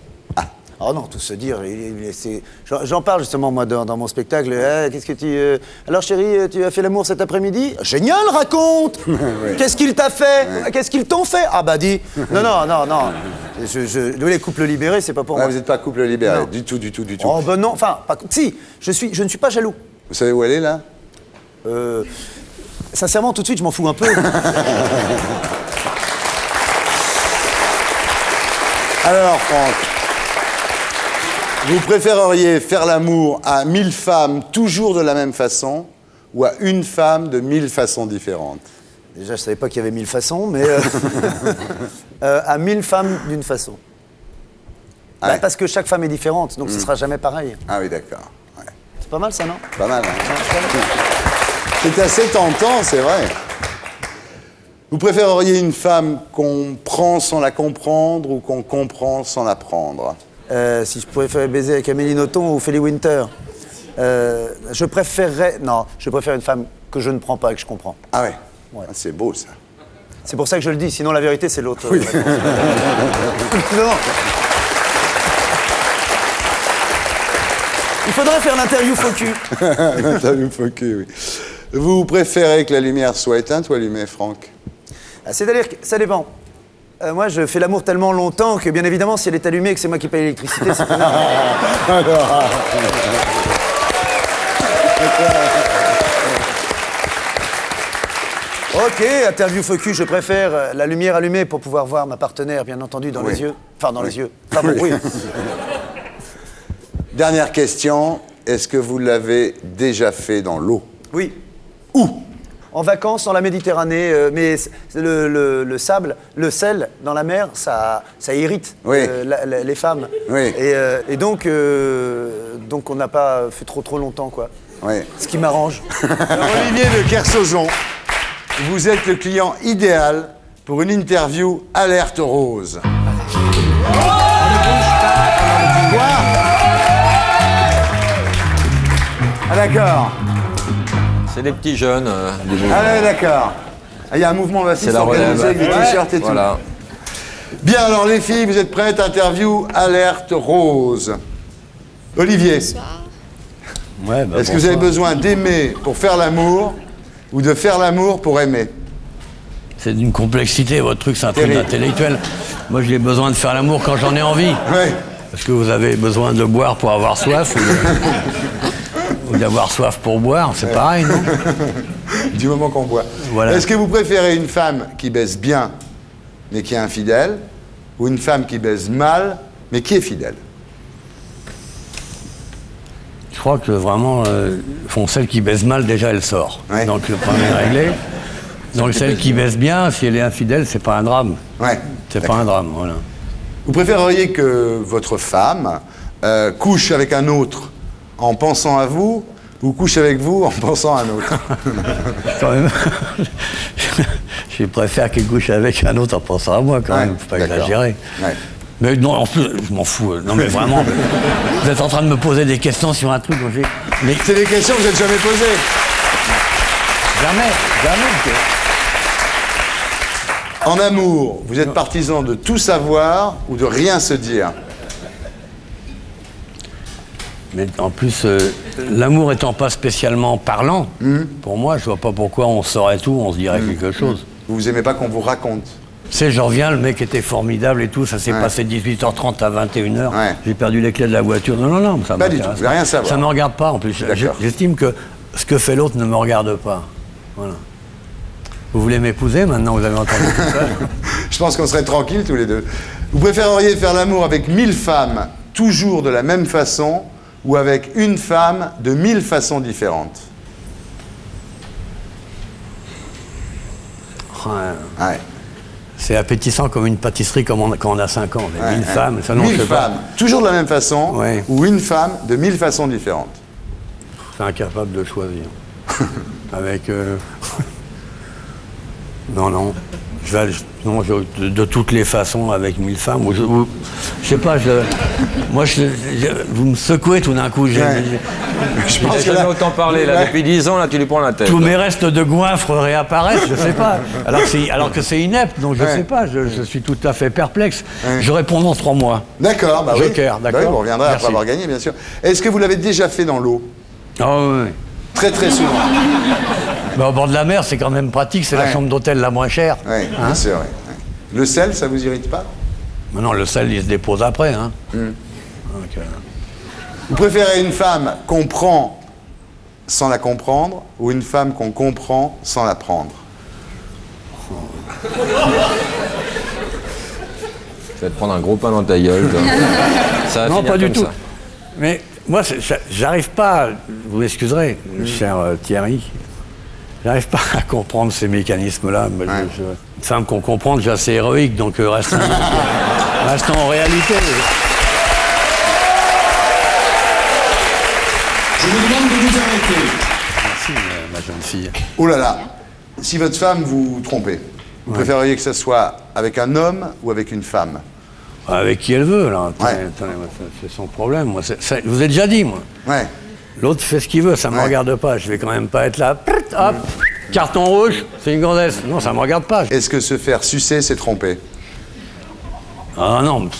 Oh non, tout se dire. J'en parle justement, moi, dans mon spectacle. Qu'est-ce que tu... Alors, chérie, tu as fait l'amour cet après-midi? Génial, raconte. Oui. Qu'est-ce qu'il t'a fait? Qu'est-ce qu'ils t'ont fait? Ah bah dis. Non. Les couples libérés, c'est pas pour Ouais, moi. vous n'êtes pas couple libéré, Non. du tout. Oh ben non, enfin, si, je ne suis pas jaloux. Vous savez où elle est, là? Sincèrement, tout de suite, je m'en fous un peu. Alors, Franck, vous préféreriez faire l'amour à 1000 femmes toujours de la même façon ou à une femme de 1000 façons différentes? Déjà, je savais pas qu'il y avait 1000 façons, mais à 1000 femmes d'une façon. Ah ouais. Parce que chaque femme est différente, donc ce sera jamais pareil. Ah oui, d'accord. Ouais. C'est pas mal ça, non? Pas mal, hein? C'est assez tentant, c'est vrai. Vous préféreriez une femme qu'on prend sans la comprendre ou qu'on comprend sans la prendre? Si je préférais baiser avec Amélie Nothomb ou Feli Winter, je préfère une femme que je ne prends pas et que je comprends. Ah ouais, c'est beau ça. C'est pour ça que je le dis, sinon la vérité c'est l'autre. Oui. Non. Il faudrait faire l'interview faux cul. L'interview faux cul, oui. Vous préférez que la lumière soit éteinte ou allumée, Franck? C'est-à-dire que ça dépend. Moi, je fais l'amour tellement longtemps que, bien évidemment, si elle est allumée et que c'est moi qui paye l'électricité, c'est pas grave. Ok, interview faux cul, je préfère la lumière allumée pour pouvoir voir ma partenaire, bien entendu, dans les yeux. Enfin, dans les yeux. Enfin, bon, oui. Dernière question, est-ce que vous l'avez déjà fait dans l'eau? Oui. Où? En vacances dans la Méditerranée, mais le sable, le sel dans la mer, ça irrite les femmes. Oui. Et donc on n'a pas fait trop longtemps, quoi. Oui. Ce qui m'arrange. Alors, Olivier de Kersauzon, vous êtes le client idéal pour une interview Alerte Rose. Ah d'accord. C'est les petits jeunes du mouvement. Ah ouais, d'accord. Il y a un mouvement massif organisé avec des t-shirts et tout. Voilà. Bien, alors les filles, vous êtes prêtes? Interview Alerte Rose. Olivier. Ouais, bah, est-ce que vous avez besoin d'aimer pour faire l'amour ou de faire l'amour pour aimer? C'est d'une complexité, votre truc, c'est un truc d'intellectuel. Moi, j'ai besoin de faire l'amour quand j'en ai envie. Ouais. Parce que vous avez besoin de boire pour avoir soif ou d'avoir soif pour boire, c'est pareil, non? Du moment qu'on boit. Voilà. Est-ce que vous préférez une femme qui baise bien mais qui est infidèle ou une femme qui baise mal mais qui est fidèle? Je crois que vraiment, celle qui baise mal, déjà, elle sort. Ouais. Donc le problème est réglé. Donc celle qui baise bien, si elle est infidèle, c'est pas un drame. Ouais. C'est pas un drame, voilà. Vous préféreriez que votre femme couche avec un autre en pensant à vous ou couche avec vous en pensant à un autre? Quand même. Je préfère qu'elle couche avec un autre en pensant à moi, quand même. Faut pas exagérer. Ouais. Mais non, en plus, je m'en fous. Non, mais vraiment, vous êtes en train de me poser des questions sur un truc dont j'ai... Mais... C'est des questions que vous n'êtes jamais posées. Jamais. En amour, vous êtes partisan de tout savoir ou de rien se dire? Mais en plus, l'amour étant pas spécialement parlant, pour moi, je vois pas pourquoi on saurait tout, on se dirait quelque chose. Vous aimez pas qu'on vous raconte? Tu sais, j'en reviens, le mec était formidable et tout, ça s'est passé de 18h30 à 21h. Ouais. J'ai perdu les clés de la voiture. Non, ça pas du tout, vous voulez rien savoir. Ça me regarde pas, en plus. J'estime que ce que fait l'autre ne me regarde pas. Voilà. Vous voulez m'épouser maintenant? Vous avez entendu tout ça? Je pense qu'on serait tranquilles tous les deux. Vous préféreriez faire l'amour avec 1000 femmes, toujours de la même façon, ou avec une femme de 1000 façons différentes? Ouais. C'est appétissant comme une pâtisserie quand on a 5 ans. 1000 femmes, ça non, 1000 femmes, toujours de la même façon, ou une femme de 1000 façons différentes? C'est incapable de choisir. Avec... Non. De toutes les façons, avec 1000 femmes. Je sais pas, vous me secouez tout d'un coup. Je pense que jamais autant parlé, là. Depuis 10 ans, là, tu lui prends la tête. Tous mes restes de goinfre réapparaissent, je sais pas. Alors que c'est inepte, donc je sais pas, je suis tout à fait perplexe. Je réponds dans 3 mois. D'accord, bah Joker, oui. d'accord. Bah oui, on reviendra après avoir gagné, bien sûr. Est-ce que vous l'avez déjà fait dans l'eau? Oh oui. Très très souvent. Au bord de la mer, c'est quand même pratique, c'est la chambre d'hôtel la moins chère. Oui, bien sûr. Ouais. Le sel, ça vous irrite pas? Mais non, le sel, il se dépose après. Hein. Donc, vous préférez une femme qu'on prend sans la comprendre ou une femme qu'on comprend sans la prendre? Tu vas te prendre un gros pain dans ta gueule. Ça va non, pas du tout. Ça. Mais moi, j'arrive pas, vous m'excuserez, cher Thierry, j'arrive pas à comprendre ces mécanismes-là. Une femme qu'on comprend, déjà, c'est héroïque, donc restons en réalité. Je vous demande de vous arrêter. Merci, la jeune fille. Oh là là. Si votre femme vous trompez, vous préféreriez que ça soit avec un homme ou avec une femme? Avec qui elle veut, là. Attendez, moi, c'est son problème. Moi, je vous ai déjà dit, moi. Ouais. L'autre fait ce qu'il veut, ça me regarde pas. Je vais quand même pas être là. Hop, carton rouge, c'est une gonzesse. Non, ça me regarde pas. Est-ce que se faire sucer, c'est tromper? Ah non.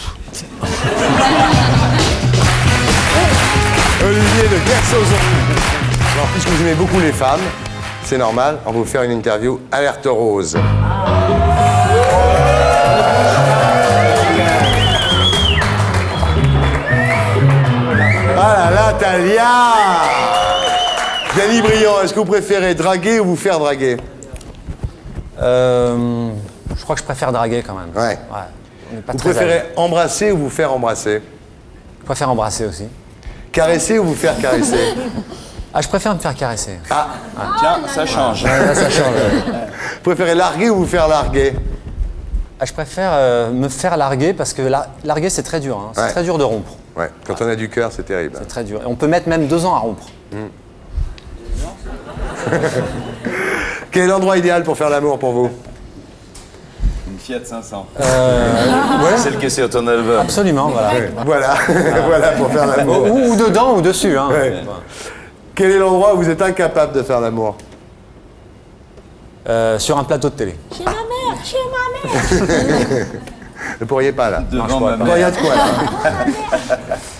Olivier de Kersauzon. Alors, puisque vous aimez beaucoup les femmes, c'est normal, on va vous faire une interview alerte rose. Ah là là, Talia! Danny Briand, est-ce que vous préférez draguer ou vous faire draguer? Je crois que je préfère draguer quand même. Ouais. On n'est pas Vous très préférez âgés. embrasser ou vous faire embrasser? Je préfère embrasser aussi. Caresser ou vous faire caresser? Ah, je préfère me faire caresser. Ah, Tiens, ça change. Ouais, là, ça change. Vous préférez larguer ou vous faire larguer? Ah, je préfère me faire larguer parce que larguer, c'est très dur. Hein. C'est très dur de rompre. Ouais, quand on a du cœur, c'est terrible. C'est très dur. Et on peut mettre même 2 ans à rompre. Quel est l'endroit idéal pour faire l'amour pour vous? Une Fiat 500. Ouais. Celle qui est sur ton album. Absolument, voilà. Ouais, voilà. Voilà pour faire l'amour. Ou dedans ou dessus. Hein. Ouais. Quel est l'endroit où vous êtes incapable de faire l'amour? Sur un plateau de télé. Chez ma mère, chez ma mère. Ne pourriez pas là. Devant ma Bon, mère. il y a de quoi là.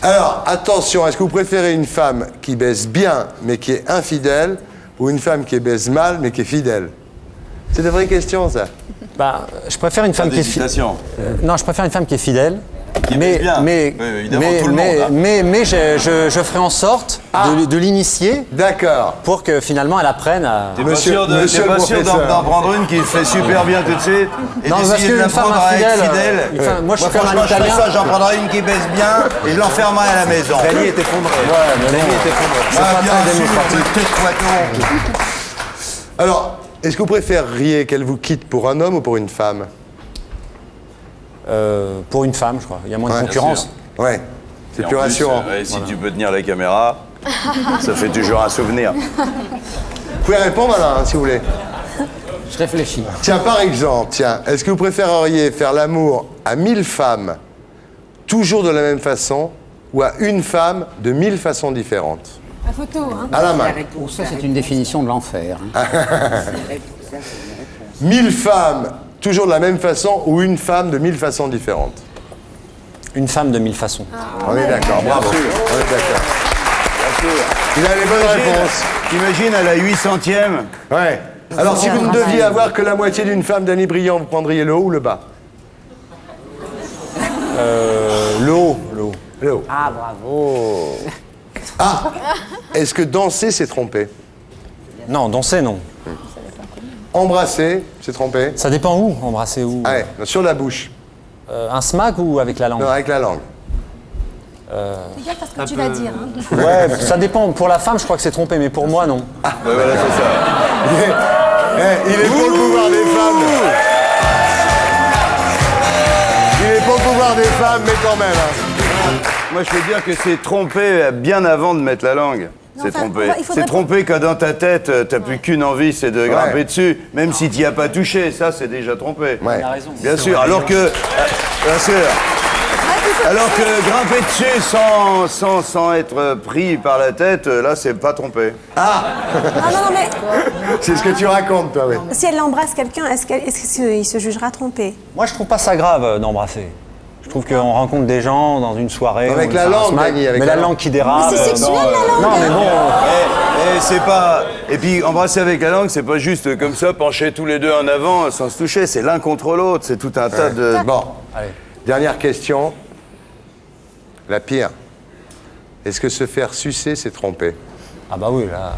Alors, attention, est-ce que vous préférez une femme qui baise bien mais qui est infidèle ou une femme qui baise mal mais qui est fidèle? C'est de vraies questions, ça. Bah, je préfère une femme qui est fidèle. Non, je préfère une femme qui est fidèle. Mais je ferai en sorte de l'initier. D'accord. Pour que finalement elle apprenne à. T'es pas sûr d'en prendre une qui le fait super bien tout de suite et Non, parce d'essayer de qu'une la femme prendre à être infidèle, fidèle. moi je suis comme franchement, un je ferais Italien. ça, j'en prendrais une qui baisse bien et je l'enfermerais à la maison. Rémi est effondré. Ouais, Rémi est effondré. C'est pas bien très sûr, démocratique. le tête poiton. Alors, est-ce que vous préféreriez qu'elle vous quitte pour un homme ou pour une femme? Pour une femme, je crois. Il y a moins de concurrence. Ouais, c'est plus rassurant. Si tu peux tenir la caméra, ça fait toujours un souvenir. Vous pouvez répondre Alain, si vous voulez. Je réfléchis. Tiens, par exemple, est-ce que vous préféreriez faire l'amour à 1000 femmes, toujours de la même façon, ou à une femme de 1000 façons différentes? La photo, hein. À la main. Ça, c'est une définition de l'enfer. 1000 femmes, toujours de la même façon, ou une femme de 1000 façons différentes? Une femme de 1000 façons. On est d'accord, bravo. On est d'accord. Il a les bonnes réponses. T'imagines à la 800e? Ouais. Alors, si vous ne deviez avoir que la moitié d'une femme Danny Briand, vous prendriez le haut ou le bas? Le haut. Le haut. Ah, bravo. Ah, est-ce que danser, c'est tromper? Non, danser, non. Embrasser, c'est tromper? Ça dépend où, embrasser où. Ah ouais, sur la bouche. Un smack ou avec la langue? Non, avec la langue. Fais gaffe à ce que tu vas dire. Hein. Ouais, ça dépend. Pour la femme, je crois que c'est trompé, mais pour moi, non. Ouais, voilà, c'est ça. Il est pour le pouvoir des femmes. Il est pour le pouvoir des femmes, mais quand même. Hein. Moi, je veux dire que c'est tromper bien avant de mettre la langue. C'est tromper. C'est tromper quand dans ta tête, t'as plus qu'une envie, c'est de grimper dessus. Même si t'y as pas touché, ça, c'est déjà trompé. Ouais. Bien sûr. Alors que... Bien sûr. Alors que grimper dessus sans être pris par la tête, là, c'est pas trompé. Ah Non, mais c'est ce que tu racontes, toi, oui. si elle embrasse quelqu'un, est-ce qu'il se jugera trompé? Moi, je trouve pas ça grave d'embrasser. Je trouve qu'on rencontre des gens dans une soirée. Avec on la fait un langue, smack, Dany, avec mais la la langue. langue qui dérape. Mais c'est sexuel, la langue. Non, mais bon. C'est pas... Et puis, embrasser avec la langue, c'est pas juste comme ça, pencher tous les deux en avant sans se toucher. C'est l'un contre l'autre. C'est tout un tas de... Bon, Allez. dernière question. La pire. Est-ce que se faire sucer, c'est tromper? Ah bah oui, là.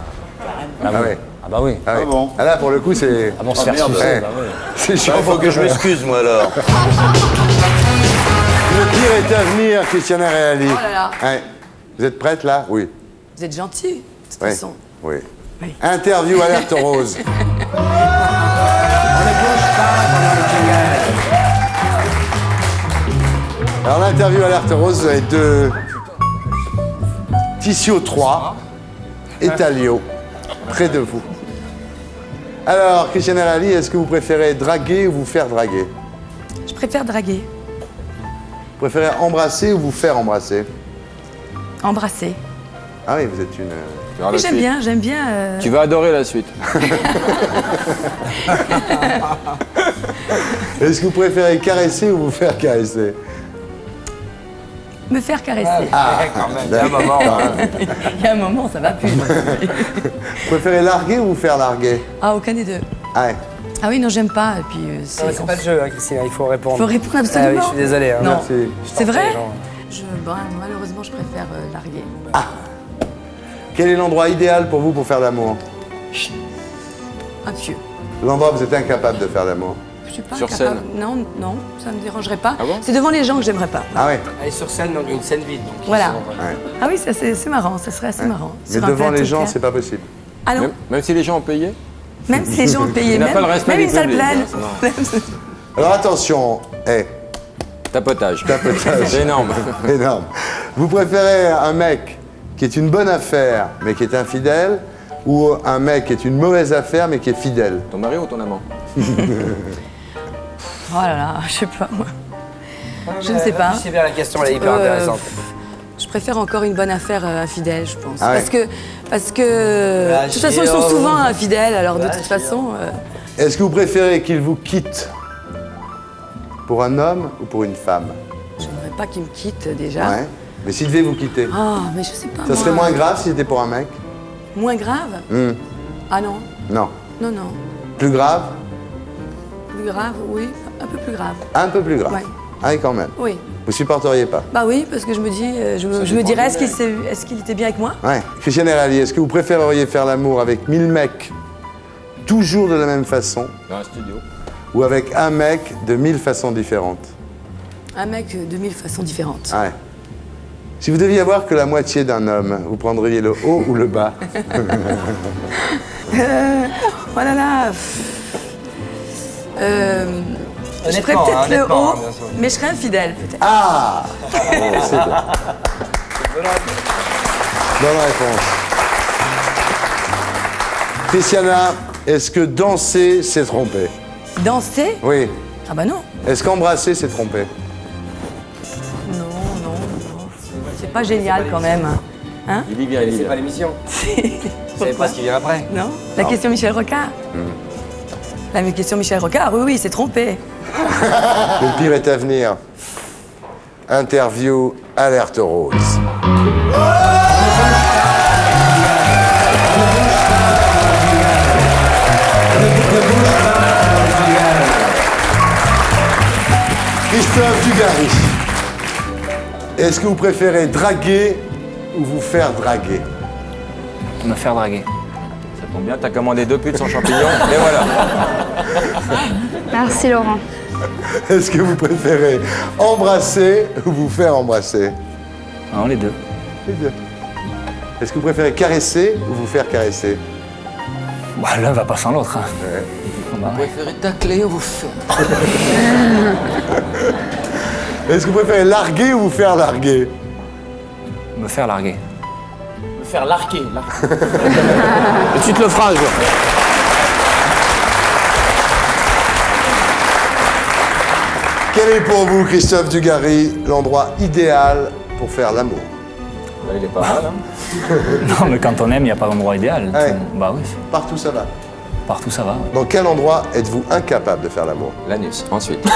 Ah oui. Ah bah oui. Ah, oui. bon. Ah là, pour le coup, c'est... Ah bon, se faire merde. sucer, Ouais. bah oui. C'est Il chiant. faut que je m'excuse, moi, alors. Le pire est à venir, Christiana Reali. Oh là là. Ouais. Vous êtes prête, là? Oui. Vous êtes gentil, de toute Oui. façon. Oui. Interview alerte rose. On ne bouge pas pendant le jingle. Alors, l'interview alerte rose va être de Tissio 3 et Talio, près de vous. Alors, Christiane Herali, est-ce que vous préférez draguer ou vous faire draguer? Je préfère draguer. Vous préférez embrasser ou vous faire embrasser? Embrasser. Ah oui, vous êtes une... Mais j'aime bien. Tu vas adorer la suite. Est-ce que vous préférez caresser ou vous faire caresser? Me faire caresser. Quand même, il y a un moment. Il y a un moment, ça va plus. Vous préférez larguer ou vous faire larguer? Ah, aucun des deux. Ah ouais. Ah oui, non, j'aime pas. Et puis, c'est pas le jeu, hein, Christine, il faut répondre. Il faut répondre absolument. Ah oui, je suis désolé. Hein. Non, Merci. c'est vrai. Malheureusement, je préfère larguer. Ah. Quel est l'endroit idéal pour vous pour faire l'amour? Un pieu. L'endroit où vous êtes incapable de faire l'amour? Je suis pas Sur incapable. scène. Non, ça me dérangerait pas. Ah bon? C'est devant les gens que j'aimerais pas. Ah ouais. Elle est sur scène, dans une scène vide. Donc Voilà. Ouais. Ah oui, ça c'est marrant, ça serait assez marrant. Mais Sur un devant les plateau gens, clair. c'est pas possible. Ah non, Même si les gens ont payé? même si les gens ont payé, Il n'a même, pas le respect même du une salle public, pleine. Alors attention, Tapotage. tapotage. C'est énorme. Énorme. Vous préférez un mec qui est une bonne affaire mais qui est infidèle ou un mec qui est une mauvaise affaire mais qui est fidèle? Ton mari ou ton amant? Oh là là, je sais pas moi. Je ne sais pas. C'est bien la question, elle est hyper intéressante. Je préfère encore une bonne affaire infidèle, je pense. Ah ouais. Parce que de toute façon, ils sont souvent infidèles, alors de toute façon... Est-ce que vous préférez qu'il vous quitte pour un homme ou pour une femme? J'aimerais pas qu'il me quitte déjà. Ouais. Mais s'il devait vous quitter, Ah, mais je sais pas. ça serait moins grave si c'était pour un mec? Moins grave? Ah non, Non. non, non. Plus grave? Plus grave, oui, un peu plus grave. Un peu plus grave. Ouais. Ah oui, quand même. Oui. Vous supporteriez pas? Bah oui, parce que je me dis, je me dirais, est-ce qu'il était bien avec moi? Ouais. Christiane Herali, est-ce que vous préféreriez faire l'amour avec 1000 mecs toujours de la même façon Dans un studio. ou avec un mec de 1000 façons différentes? Un mec de 1000 façons différentes. Ouais. Si vous deviez avoir que la moitié d'un homme, vous prendriez le haut ou le bas? Oh là là. Je ferais peut-être le haut, mais je serais infidèle peut-être. Ah c'est bien. Bonne réponse. Christiana, est-ce que danser, c'est tromper? Danser? Oui. Ah bah non. Est-ce qu'embrasser, c'est tromper? Non. C'est pas génial quand même. Hein? Il dit bien, il dit C'est pas bien. l'émission. Vous savez pas ce qui vient après? Non. La question Michel Rocard? La question Michel Rocard, oui, c'est trompé. Le pire est à venir. Interview Alerte Rose. Christophe Dugarry. Est-ce que vous préférez draguer ou vous faire draguer? Me faire draguer. Ça tombe bien, t'as commandé 2 putes sans champignons, et voilà. Merci Laurent. Est-ce que vous préférez embrasser ou vous faire embrasser? Non, les deux. Les deux. Est-ce que vous préférez caresser ou vous faire caresser? Bah, l'un va pas sans l'autre. Hein. Ouais. Bah, Vous préférez tacler ou vous faire? Est-ce que vous préférez larguer ou vous faire larguer? Me faire larguer. Me faire larquer. Et tu te le feras un jour. Quel est pour vous, Christophe Dugarry, l'endroit idéal pour faire l'amour? Là, il est pas mal, hein? Non, mais quand on aime, il n'y a pas d'endroit idéal. Ouais. Bah oui, Partout ça va. partout ça va. Ouais. Dans quel endroit êtes-vous incapable de faire l'amour? L'anus, ensuite.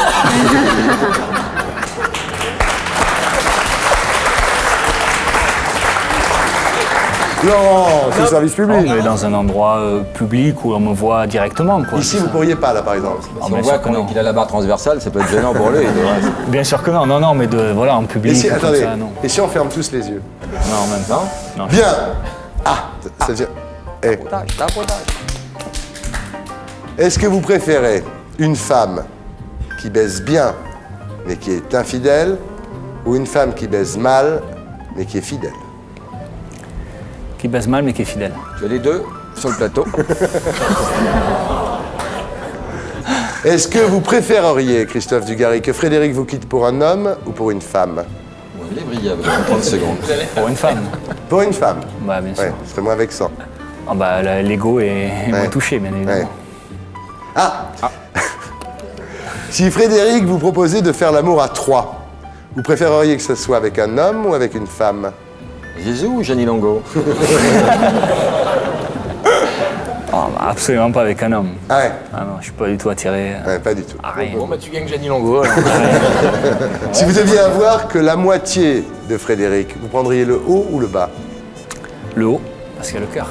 Non, c'est le service public. Mais dans un endroit public où on me voit directement. Quoi, Ici, vous pourriez pas, là, par exemple. Si on voit qu'il a la barre transversale, ça peut être gênant pour lui. Bien sûr que non, non, mais voilà, en public. Et si, comme attendez, ça, non. et si on ferme tous les yeux? Non, en même temps. Non. Bien. Ah, ça veut dire... Eh. Est-ce que vous préférez une femme qui baise bien, mais qui est infidèle, ou une femme qui baise mal, mais qui est fidèle? Qui baise mal, mais qui est fidèle. Tu as les deux sur le plateau. Est-ce que vous préféreriez, Christophe Dugarry, que Frédéric vous quitte pour un homme ou pour une femme? Il est brillable, 30 secondes. Pour une femme. Pour une femme? Bah, bien sûr. Ouais, ce serait moins vexant. Ah bah, l'ego est moins touché, bien évidemment. Ouais. Ah. Si Frédéric vous proposait de faire l'amour à 3, vous préféreriez que ce soit avec un homme ou avec une femme? Zizou ou Jenny Longo? Absolument pas avec un homme. Ah ouais? Ah non, je suis pas du tout attiré. Ouais, pas du tout. Rien. Bon, bah tu gagnes Jenny Longo. Alors. Si vous deviez avoir que la moitié de Frédéric, vous prendriez le haut ou le bas? Le haut, parce qu'il y a le cœur.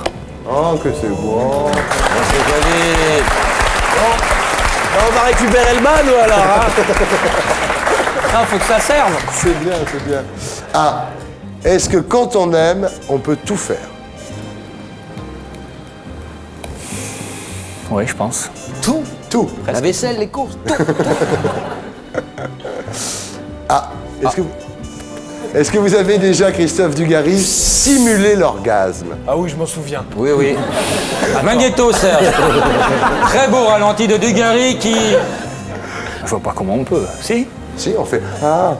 Oh, que c'est bon. C'est joli. On va récupérer le bas, nous, alors. Hein. Ah, faut que ça serve. C'est bien, c'est bien. Ah, est-ce que quand on aime, on peut tout faire? Oui, je pense. Tout? Tout. La vaisselle, les courses, tout. Ah, est-ce que vous avez déjà, Christophe Dugarry, simulé l'orgasme? Ah oui, je m'en souviens. Oui, oui. Magnéto, Serge. Très beau ralenti de Dugarry qui... Je vois pas comment on peut. Si? Si, on fait ah.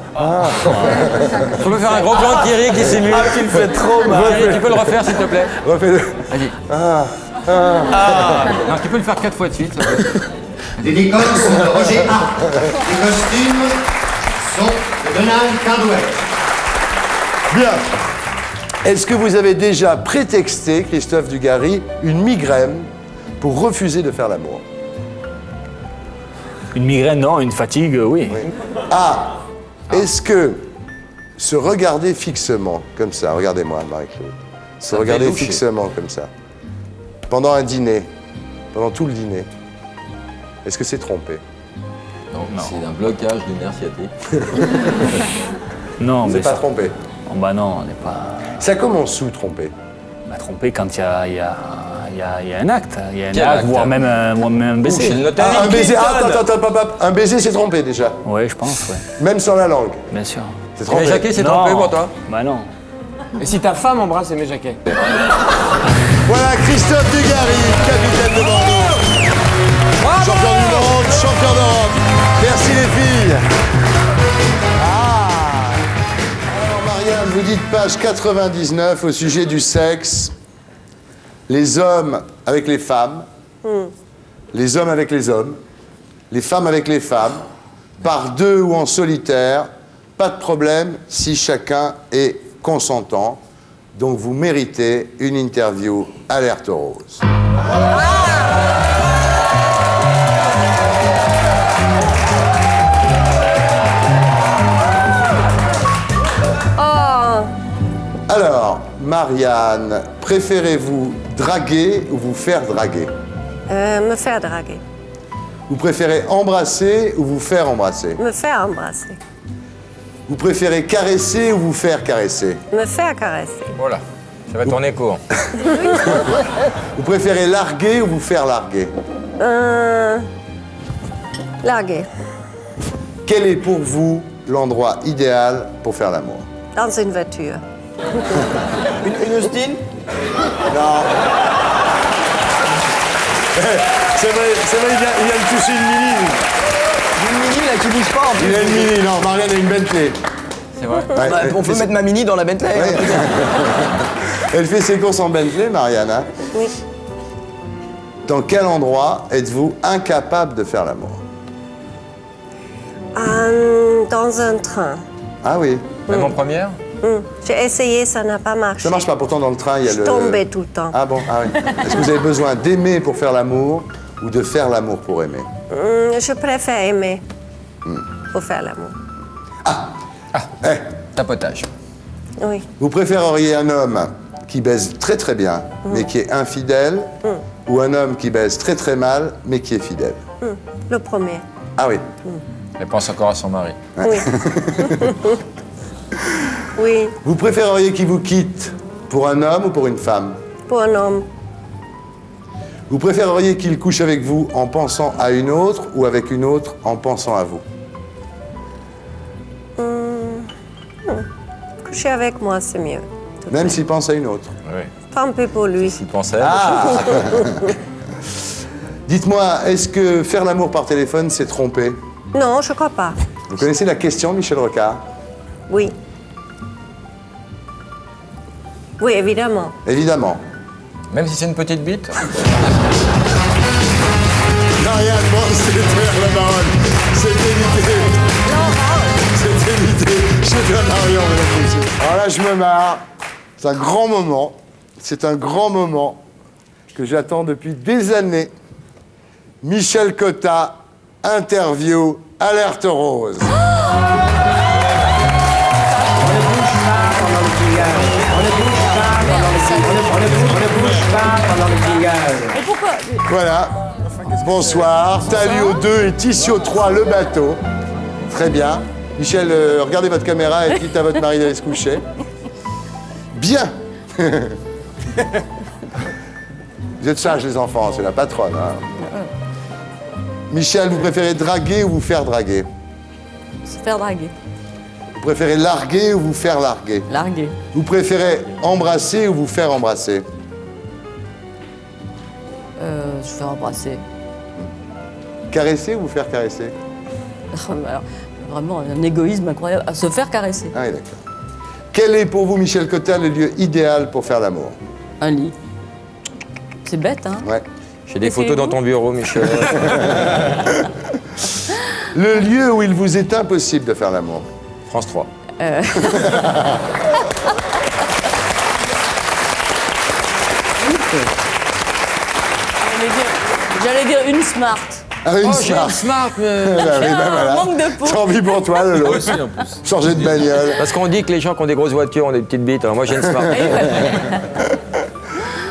Je peux faire un gros plan de Thierry qui simule. Ah, tu le fais trop mal. Thierry, tu peux le refaire, s'il te plaît? Refais-le. Vas-y. Non, tu peux le faire 4 fois de suite. Dédicace de Roger Hart. Les costumes sont de Donald Cardwell. Bien. Est-ce que vous avez déjà prétexté, Christophe Dugarry, une migraine pour refuser de faire l'amour? Une migraine, non. Une fatigue, oui. Ah, est-ce que se regarder fixement, comme ça, regardez-moi, Marie-Claude, se regarder fixement comme ça, pendant un dîner, pendant tout le dîner, est-ce que c'est trompé? Non, c'est un blocage du nerf sciatique. Non, mais mais pas ça... trompé. Oh, bah non, on n'est pas... Ça commence sous trompé? Bah, trompé quand il y a un acte. Il y a un Quel acte, acte? voire même un baiser. Chez le notaire. Ah, un baiser, un baiser, c'est trompé déjà? Oui, je pense, ouais. Même sans la langue? Bien sûr. C'est trompé? Jacquet, c'est Non. trompé pour toi? Bah non. Et si ta femme embrasse Aimé Jacquet? Voilà Christophe Dugarry, capitaine de Bordeaux. Champion du monde, champion d'Europe. Merci les filles. Alors Marianne, vous dites page 99 au sujet du sexe. Les hommes avec les femmes, les hommes avec les hommes, les femmes avec les femmes, par deux ou en solitaire, pas de problème si chacun est consentant. Donc vous méritez une interview Alerte Rose. Alors, Marianne, préférez-vous draguer ou vous faire draguer? Me faire draguer. Vous préférez embrasser ou vous faire embrasser? Me faire embrasser. Vous préférez caresser ou vous faire caresser? Me faire caresser. Voilà, ça va tourner court. Vous préférez larguer ou vous faire larguer? Larguer. Quel est pour vous l'endroit idéal pour faire l'amour? Dans une voiture. Une Austin? Non. C'est vrai, il vient de toucher une mini. Une Mini là qui bouge pas en plus. Il a une mini, non, Marianne a une Bentley. C'est vrai? Ouais, Bah, on peut mettre ma Mini dans la Bentley. Ouais. Elle fait ses courses en Bentley, Marianne. Hein? Oui. Dans quel endroit êtes-vous incapable de faire l'amour? Dans un train. Ah oui. Même en première? J'ai essayé, ça n'a pas marché. Ça marche pas, pourtant dans le train, il y a Je le... tombais tout le temps. Ah bon, ah oui. Est-ce que vous avez besoin d'aimer pour faire l'amour ou de faire l'amour pour aimer? Je préfère aimer pour faire l'amour. Tapotage. Oui. Vous préféreriez un homme qui baise très très bien, mais qui est infidèle, ou un homme qui baise très très mal, mais qui est fidèle? Le premier. Ah oui. Elle pense encore à son mari. Oui. Oui, Vous préféreriez qu'il vous quitte pour un homme ou pour une femme? pour un homme. Vous préféreriez qu'il couche avec vous en pensant à une autre ou avec une autre en pensant à vous? Coucher avec moi, c'est mieux. Même s'il pense à une autre? Oui. Tant pis pour lui. S'il pensait. Ah. Dites-moi, est-ce que faire l'amour par téléphone, c'est tromper? Non, je crois pas. Vous connaissez la question, Michel Rocard? Oui. Oui, évidemment. Évidemment. Même si c'est une petite bite? Non. Marianne, bon, c'était la baronne. C'était l'idée. C'était l'idée. Je donne à rien, mesdames et messieurs. Alors là, je me marre. C'est un grand moment. C'est un grand moment que j'attends depuis des années. Michel Cotta, interview, alerte rose. On ne bouge pas pendant le jingle. On ne bouge pas pendant le jingle. On ne bouge pas pendant le jingle. Et pourquoi Voilà. Bonsoir. Talio 2 et Tissio 3, le bateau. Très bien. Michel, regardez votre caméra et dites à votre mari d'aller se coucher. Bien. Vous êtes sages, les enfants, c'est la patronne. Hein. Michel, vous préférez draguer ou vous faire draguer? Se faire draguer. Vous préférez larguer ou vous faire larguer? Larguer. Vous préférez embrasser ou vous faire embrasser? Se faire embrasser. Caresser ou vous faire caresser? Alors, vraiment un égoïsme incroyable. À se faire caresser. Ah oui, d'accord. Quel est pour vous, Michel Cotta, le lieu idéal pour faire l'amour? Un lit. C'est bête, hein? Ouais. J'ai des photos dans ton bureau, Michel. Le lieu où il vous est impossible de faire l'amour? France 3. J'allais dire une smart. Ah, une j'ai smart. une smart, mais... voilà. Manque de peau. Tant pis pour toi, Lolo. Moi aussi, en plus. Changer de bagnole. Parce qu'on dit que les gens qui ont des grosses voitures ont des petites bites, alors moi j'ai une smart.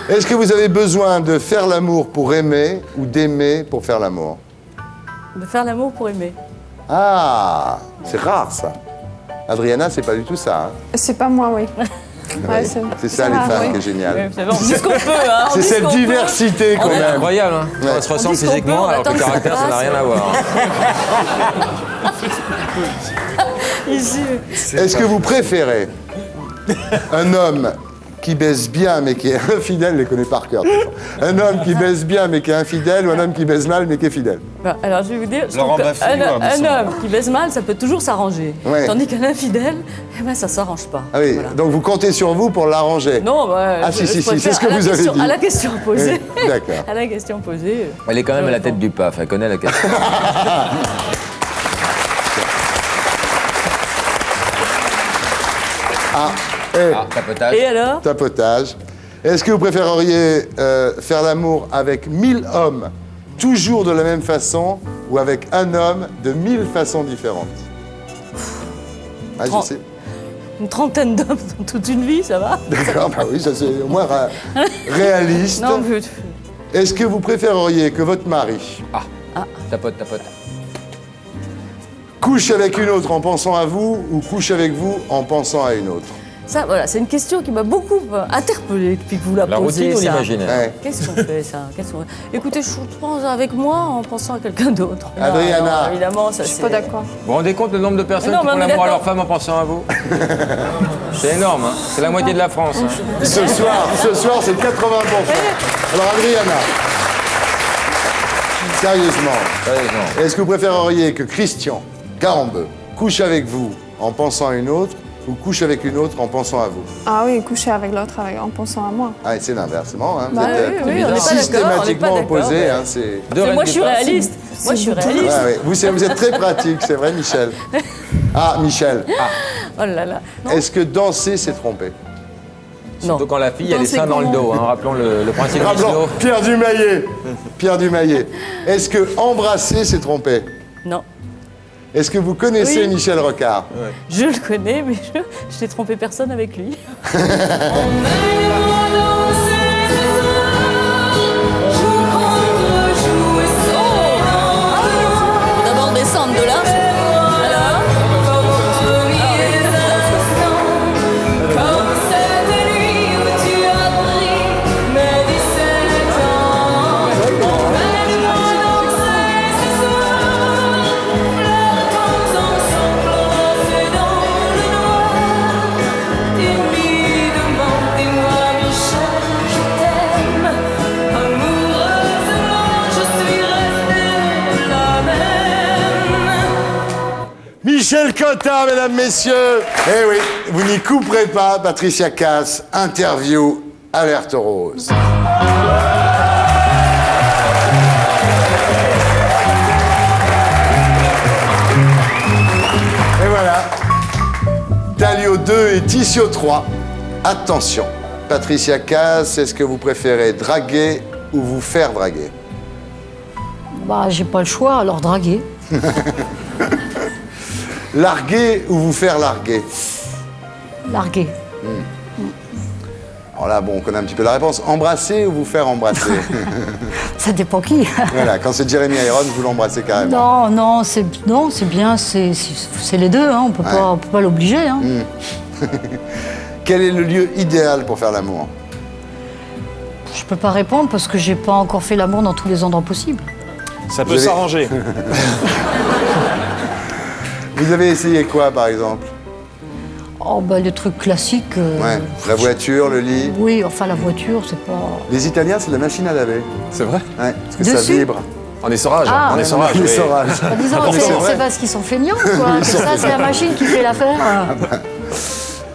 Est-ce que vous avez besoin de faire l'amour pour aimer ou d'aimer pour faire l'amour? De faire l'amour pour aimer. Ah, c'est rare ça. Adriana, c'est pas du tout ça. Hein. C'est pas moi, oui. Ouais, c'est ça les rare, femmes oui. qui est génial. Ouais, c'est bon, on dit ce qu'on peut, hein. C'est cette diversité quand même. Incroyable, hein. On se ressemble physiquement, alors que le caractère, ça n'a rien à voir. Est-ce que vous préférez un homme qui baise bien mais qui est infidèle, les connaît par cœur. Un homme qui baise bien mais qui est infidèle ou un homme qui baise mal mais qui est fidèle? Bah, alors je vais vous dire, je Laurent trouve Baffy, qu'un homme qui baise mal, ça peut toujours s'arranger. Ouais. Tandis qu'un infidèle, eh ben, ça s'arrange pas. Ah oui, Voilà. donc vous comptez sur vous pour l'arranger? Non, bah, ah si, c'est ce que à la vous avez question- dit. À la question posée. Oui, d'accord. À la question posée. Elle est quand même à la tête du PAF, elle connaît la question. Tapotage. Et alors? Tapotage. Est-ce que vous préféreriez faire l'amour avec 1000 hommes, toujours de la même façon, ou avec un homme de 1000 façons différentes? Ah, je sais. Une trentaine d'hommes dans toute une vie, ça va? D'accord, bah oui, ça c'est au moins réaliste. Non, Est-ce que vous préféreriez que votre mari Tapote. couche avec une autre en pensant à vous ou couche avec vous en pensant à une autre? ça, voilà, c'est une question qui m'a beaucoup interpellée depuis que vous la posez. routine ou ça. l'imaginaire? Ouais. Qu'est-ce qu'on fait, ça? Écoutez, je pense avec moi en pensant à quelqu'un d'autre. Non, Adriana. non, évidemment, ça Je suis pas d'accord. Vous vous rendez compte le nombre de personnes Non, qui mais font on est l'amour à d'accord. leur femme en pensant à vous? C'est énorme, hein. C'est la moitié de la France. Hein. Ce soir, c'est 80%. Alors, Adriana, sérieusement, est-ce que vous préféreriez que Christian Garambeu couche avec vous en pensant à une autre ou couche avec une autre en pensant à vous? Ah oui, coucher avec l'autre en pensant à moi. Ah, c'est l'inversement, hein. Vous Bah êtes oui, on n'est pas d'accord, systématiquement on n'est pas opposés. d'accord, Hein, c'est... Moi, je suis réaliste. Moi, je suis réaliste. Ah, oui. Vous êtes très pratique, c'est vrai, Michel. Ah, Michel. Oh là là. Est-ce que danser, c'est tromper? Surtout quand la fille a les Danser seins dans le comment? dos. Hein. Rappelons le principe du Rappelons, slow. Pierre Dumaillet. Est-ce que embrasser, c'est tromper? Non. Est-ce que vous connaissez Oui. Michel Rocard? Je le connais, mais je n'ai trompé personne avec lui. D'abord descendre de là. Alors. Michel Cotta, mesdames, messieurs. Eh oui, vous n'y couperez pas. Patricia Cass, interview, alerte rose. Tissio 2 et Tissio 3. Attention. Patricia Caz, est-ce que vous préférez draguer ou vous faire draguer? Bah, j'ai pas le choix, alors draguer. Larguer ou vous faire larguer? Larguer. Alors là, bon, on connaît un petit peu la réponse. Embrasser ou vous faire embrasser? Ça dépend qui. Voilà, quand c'est Jeremy Irons, vous l'embrassez carrément. Non, c'est bien, c'est les deux, hein, on peut pas l'obliger. Hein. Quel est le lieu idéal pour faire l'amour? Je peux pas répondre parce que j'ai pas encore fait l'amour dans tous les endroits possibles. Ça peut s'arranger. Vous avez essayé quoi, par exemple? Oh, bah, les trucs classiques. Ouais, la voiture, le lit. Oui, enfin, la voiture, c'est pas. Les Italiens, c'est la machine à laver. C'est vrai? Ouais, parce que Dessus ça vibre. En essorage. Ah, en essorage. En oui. essorage. Bah, disons, c'est parce qu'ils sont feignants, quoi. Ça, c'est la machine qui fait l'affaire.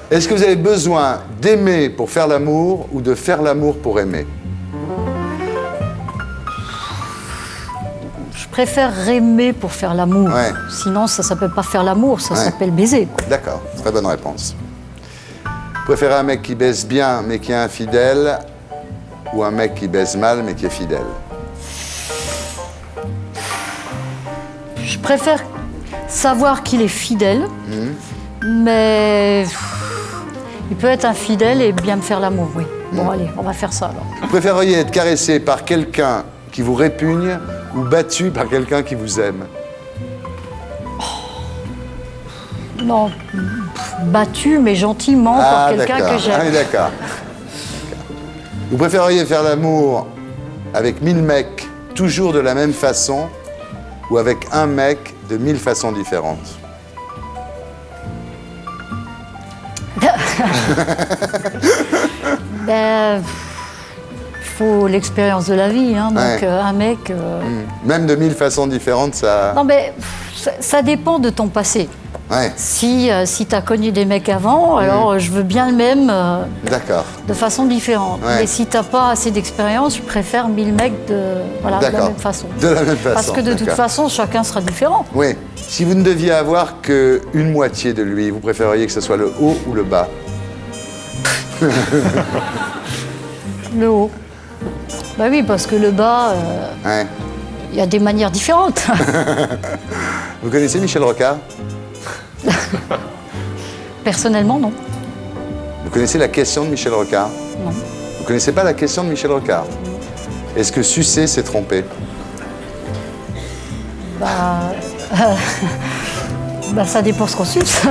Est-ce que vous avez besoin d'aimer pour faire l'amour ou de faire l'amour pour aimer? Je préfère aimer pour faire l'amour. Ouais. Sinon, ça s'appelle pas faire l'amour, ça s'appelle baiser. D'accord, très bonne réponse. Vous préférez un mec qui baise bien mais qui est infidèle ou un mec qui baise mal mais qui est fidèle? Je préfère savoir qu'il est fidèle, mais il peut être infidèle et bien me faire l'amour, oui. Bon, allez, on va faire ça alors. Vous préféreriez être caressé par quelqu'un qui vous répugne ou battu par quelqu'un qui vous aime? Non, battu, mais gentiment par quelqu'un que j'aime. Ah, d'accord. Vous préféreriez faire l'amour avec 1000 mecs toujours de la même façon ou avec un mec de 1000 façons différentes? Ben, il faut l'expérience de la vie, hein, donc Ouais. un mec... Même de 1000 façons différentes, ça... Non, mais ça dépend de ton passé. Ouais, Si tu as connu des mecs avant, alors je veux bien le même d'accord. de façon différente. Ouais. Mais si tu n'as pas assez d'expérience, je préfère 1000 mecs de la D'accord. même façon. De la même façon, Parce que de toute d'accord. façon, chacun sera différent. Oui. Si vous ne deviez avoir qu'une moitié de lui, vous préféreriez que ce soit le haut ou le bas? Le haut. Bah oui, parce que le bas, Ouais. il y a des manières différentes. Vous connaissez Michel Rocard? Personnellement, non. Vous connaissez la question de Michel Rocard? Non. Vous connaissez pas la question de Michel Rocard? Est-ce que sucer, c'est tromper? Bah, bah ça dépend ce qu'on suce.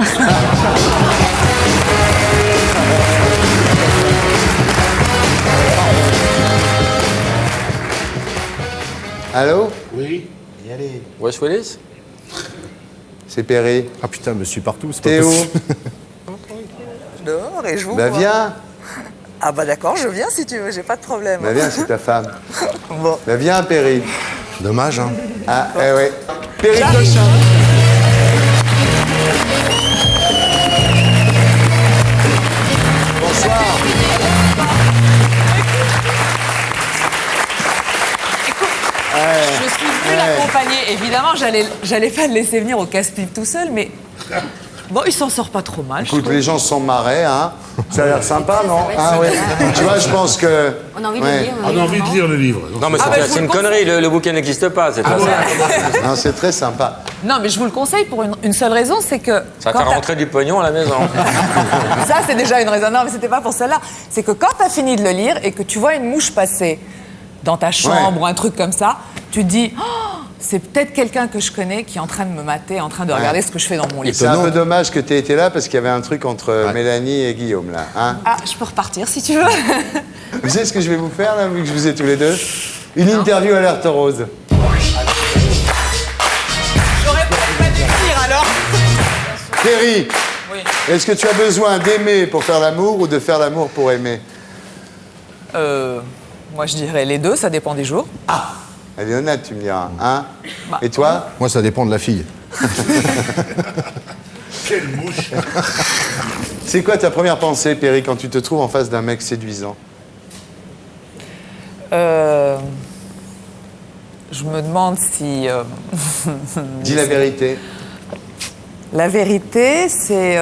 Allô? Oui. Et allez. Bruce Willis? C'est Perry. Ah putain, je suis partout, c'est pas Théo? possible. Dehors et je vous Bah vois. viens. Ah bah d'accord, je viens si tu veux, j'ai pas de problème. Bah viens, c'est ta femme. Bon. Bah viens, Perry. Dommage, hein. Ah, eh ouais. Perry J'arrive. Cochin. Bonsoir. Je suis venue l'accompagner. Évidemment, j'allais pas le laisser venir au casse-pipe tout seul, mais bon, il s'en sort pas trop mal. je Écoute, trouve. les gens se sont marrés, hein. Ça a l'air sympa, non? Ah ouais. Tu vois, je pense que... On a envie de Ouais. le lire. On a envie de lire le livre. Non, mais Ah, bah, je c'est vous une le connerie, le bouquin n'existe pas, c'est pas ça. Non, c'est très sympa. Non, mais je vous le conseille pour une seule raison, c'est que Ça quand fait t'as- rentrer du pognon à la maison. ça c'est déjà une raison. Non, mais c'était pas pour celle-là. C'est que quand t'as fini de le lire et que tu vois une mouche passer dans ta chambre ou un truc comme ça, tu te dis. Oh, c'est peut-être quelqu'un que je connais qui est en train de me mater, en train de regarder ce que je fais dans mon lit. C'est un peu dommage que tu aies été là parce qu'il y avait un truc entre Mélanie et Guillaume, là. Hein. Ah, je peux repartir si tu veux. Vous savez ce que je vais vous faire, là, vu que je vous ai tous les deux? Une interview alerte rose. J'aurais peut-être pas dû le dire alors. Terry, Oui. est-ce que tu as besoin d'aimer pour faire l'amour ou de faire l'amour pour aimer? Moi je dirais les deux, ça dépend des jours. Ah, elle est honnête, tu me diras. Hein? Bah, Et toi? Moi, ça dépend de la fille. Quelle mouche! C'est quoi ta première pensée, Perry, quand tu te trouves en face d'un mec séduisant? Je me demande si... Dis la vérité. La vérité, c'est...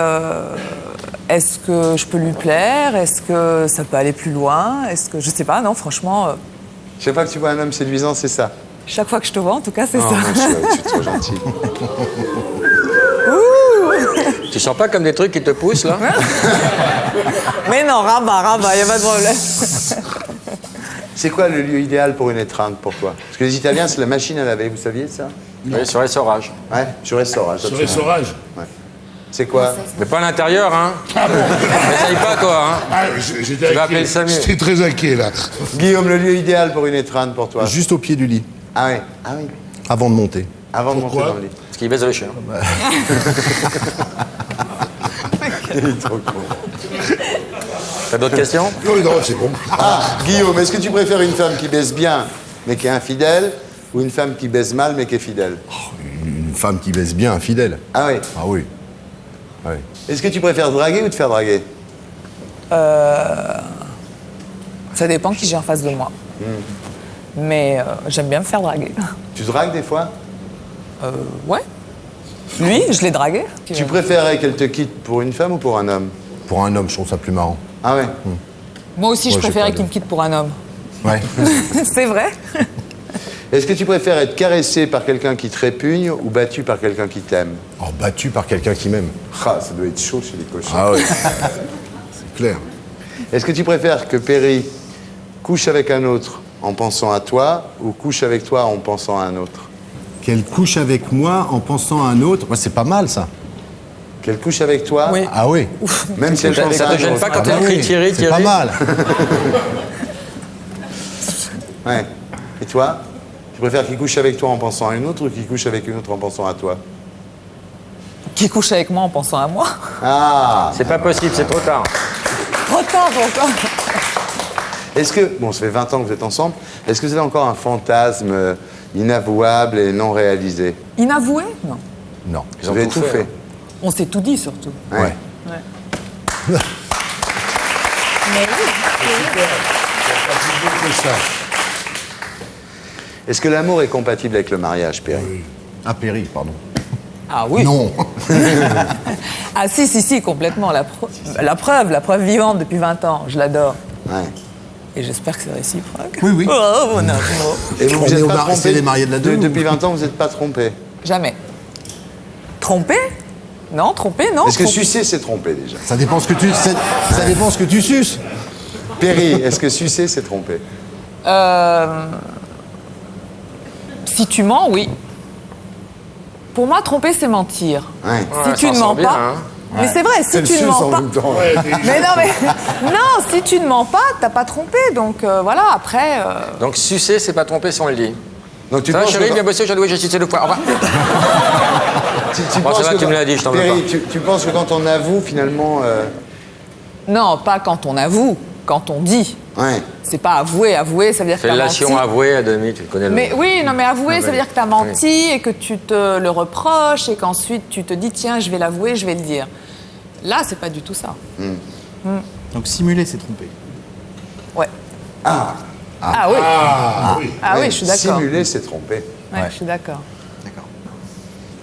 Est-ce que je peux lui plaire? Est-ce que ça peut aller plus loin? Est-ce que... Je sais pas, non, franchement... Chaque fois que tu vois un homme séduisant, c'est ça? Chaque fois que je te vois, en tout cas, c'est ça. Tu es trop gentil. Tu sens pas comme des trucs qui te poussent, là? Mais non, rabat, y a pas de problème. C'est quoi le lieu idéal pour une étreinte pour toi? Parce que les Italiens, c'est la machine à laver, vous saviez ça? Oui, sur essorage. Ouais, sur essorage. Sur essorage. Ouais. C'est quoi? Mais pas à l'intérieur, hein? N'essaye pas, toi, hein? J'étais Tu vas inquiet. appeler le SAMU. J'étais très inquiet, là. Guillaume, le lieu idéal pour une étreinte pour toi? Juste au pied du lit, Ah oui, ah oui. avant de monter. Avant de monter dans le lit. Parce qu'il baise le chien. Il est trop con. T'as d'autres questions? Non, non, c'est bon. Ah, Guillaume, est-ce que tu préfères une femme qui baise bien, mais qui est infidèle, ou une femme qui baise mal, mais qui est fidèle? Une femme qui baisse bien, fidèle. Ah oui. Ah oui. Ouais. Est-ce que tu préfères draguer ou te faire draguer? Ça dépend qui j'ai en face de moi. Mais j'aime bien me faire draguer. Tu dragues des fois? Ouais. Lui, je l'ai dragué. Tu préférerais qu'elle te quitte pour une femme ou pour un homme? Pour un homme, je trouve ça plus marrant. Ah ouais? Moi aussi, je Moi, j'ai préférais pas de- qu'il me quitte pour un homme. Ouais. C'est vrai. Est-ce que tu préfères être caressé par quelqu'un qui te répugne ou battu par quelqu'un qui t'aime? Oh, battu par quelqu'un qui m'aime. Ah, ça doit être chaud chez les cochons. Ah ouais. C'est clair. Est-ce que tu préfères que Perry couche avec un autre en pensant à toi ou couche avec toi en pensant à un autre? Qu'elle couche avec moi en pensant à un autre, ouais, c'est pas mal, ça. Qu'elle couche avec toi? Oui. Ah oui. Même si elle pense à Ça un te gêne autre. pas quand Ah bah elle crie oui, Thierry, c'est pas mal. Ouais. Et toi? Tu préfères qu'il couche avec toi en pensant à une autre ou qu'il couche avec une autre en pensant à toi? Qui couche avec moi en pensant à moi? Ah! C'est pas possible, c'est trop tard. Trop tard, pourquoi? Est-ce que, bon, ça fait 20 ans que vous êtes ensemble, est-ce que vous avez encore un fantasme inavouable et non réalisé? Inavoué? Non. Non. Vous avez tout fait. On s'est tout dit, surtout. Ouais. Ouais. Mais Est-ce que l'amour est compatible avec le mariage, Perry? Ah, Perry, pardon. Ah oui. Non. Ah si, complètement. La preuve vivante depuis 20 ans. Je l'adore. Ouais. Et j'espère que c'est réciproque. Oui, oui. Oh, mon amour. Et vous On vous est êtes au pas bar- trompé c'est les mariés de la deux, Depuis ou- 20 ans, vous n'êtes pas trompé. Jamais. Trompé? Non, trompé, non. Est-ce que trompé. sucer, c'est tromper déjà? Ça dépend ce que tu, ça dépend ce que tu suces. Perry, est-ce que sucer, c'est tromper? Si tu mens, oui. Pour moi, tromper, c'est mentir. Ouais. Si tu ne mens pas. Mais c'est vrai, si Elle tu ne suce mens en pas. même temps. Mais non, si tu ne mens pas, t'as pas trompé. Donc voilà, après. Donc sucer, c'est pas tromper si on le dit. Donc tu Ça va, penses chérie, que- bien bossé aujourd'hui, j'ai sucé 2 fois. Au revoir. tu Bon, penses ça va, que tu me l'as dit, je t'en veux Perry, pas. tu penses que quand on avoue, finalement... Non, pas quand on avoue, quand on dit. Ouais. C'est pas avouer, ça veut dire que t'as Fellation menti. avouée à demi, tu connais le Mais oui, non, mais avouer, ça veut dire que t'as menti Oui. et que tu te le reproches et qu'ensuite tu te dis tiens, je vais l'avouer, je vais le dire. Là, c'est pas du tout ça. Donc simuler, c'est tromper. Ouais. Ah. Ah oui. Ah oui. Ah oui, je suis d'accord. Simuler, c'est tromper. Ouais, je suis d'accord.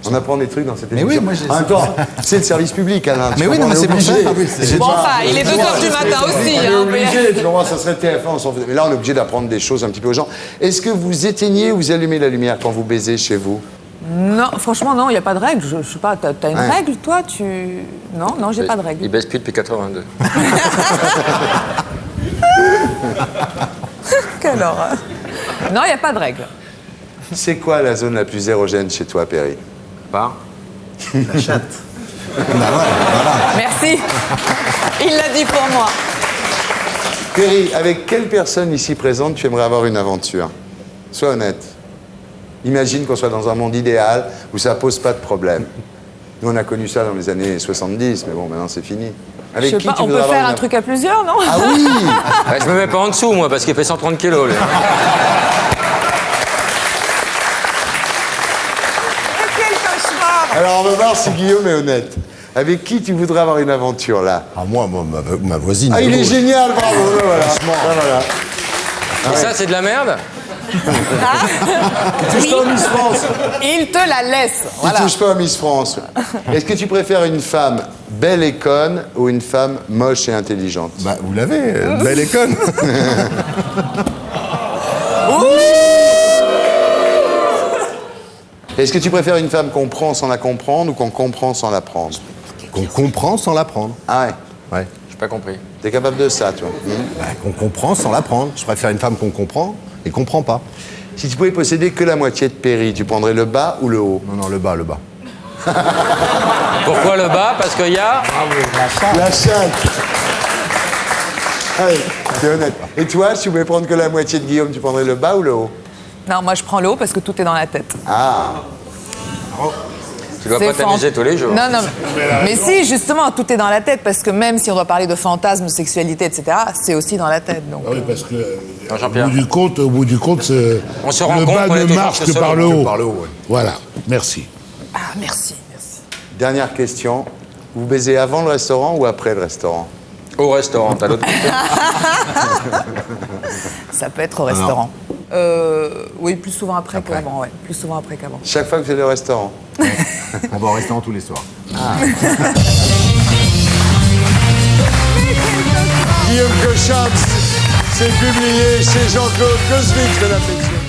On apprend des trucs dans cette Mais émission. oui, moi, j'ai- En même temps, c'est le service public, Alain. tu Mais oui, comprends, non, mais on est c'est pour obligé. ça. Ah oui, c'est- Bon, enfin, il est 2 heures du matin aussi. On est hein, mais- obligé, tu comprends, ça serait TF1, on s'en fout. Mais là, on est obligé d'apprendre des choses un petit peu aux gens. Est-ce que vous éteignez ou vous allumez la lumière quand vous baisez chez vous? Non, franchement, non, il n'y a pas de règle. Je sais pas, t'as une Ouais. règle, toi tu... Non, j'ai pas de règle. Il baisse plus depuis 82. Quelle horreur. Non, il n'y a pas de règle. C'est quoi la zone la plus érogène chez toi, Perry? Pas. La chatte. Merci. Il l'a dit pour moi. Perry, avec quelle personne ici présente tu aimerais avoir une aventure? Sois honnête. Imagine qu'on soit dans un monde idéal où ça pose pas de problème. Nous, on a connu ça dans les années 70, mais bon, maintenant c'est fini. Je Avec sais qui pas, tu on peut voudrais avoir faire un une- truc à plusieurs, non? Ah oui. Ouais, je me mets pas en dessous, moi, parce qu'il fait 130 kilos. Lui. Quel cauchemar. Alors, on va voir si Guillaume est honnête. Avec qui tu voudrais avoir une aventure, là? Ah, moi, ma voisine. Ah, il est Lolo. génial, bravo, là, voilà. Là, voilà. Et ça, c'est de la merde? Tu touches pas au Miss France. Il te la laisse. Voilà. Tu touches pas au Miss France. Est-ce que tu préfères une femme belle et conne ou une femme moche et intelligente? Bah, vous l'avez, belle et conne. Est-ce que tu préfères une femme qu'on prend sans la comprendre ou qu'on comprend sans la prendre? Qu'on comprend sans l'apprendre. Ah ouais? Ouais. J'ai pas compris. T'es capable de ça, toi? Bah, qu'on comprend sans l'apprendre. Je préfère une femme qu'on comprend et comprend pas. Si tu pouvais posséder que la moitié de Perry, tu prendrais le bas ou le haut? Non, le bas, le bas. Pourquoi le bas? Parce qu'il y a... La chatte. Allez, t'es honnête. Et toi, si tu pouvais prendre que la moitié de Guillaume, tu prendrais le bas ou le haut? Non, moi je prends le haut parce que tout est dans la tête. Ah. Tu dois pas t'amuser tous les jours. Non, mais si, justement, tout est dans la tête, parce que même si on doit parler de fantasmes, de sexualité, etc., c'est aussi dans la tête. Donc, oui, parce que Jean-Pierre. au bout du compte, On se rend le compte bas qu'on ne était marche force que par le seule. haut. Par le haut, ouais. Voilà, merci. Ah, merci. Dernière question. Vous baisez avant le restaurant ou après le restaurant? Au restaurant, t'as l'autre côté. Ça peut être au restaurant. Oui, plus souvent après qu'avant, ouais. Plus souvent après qu'avant. Chaque fois que vous allez au restaurant? On va au restaurant tous les soirs. Guillaume Cochon, c'est publié chez Jean-Claude Cosmic, mesdames et messieurs.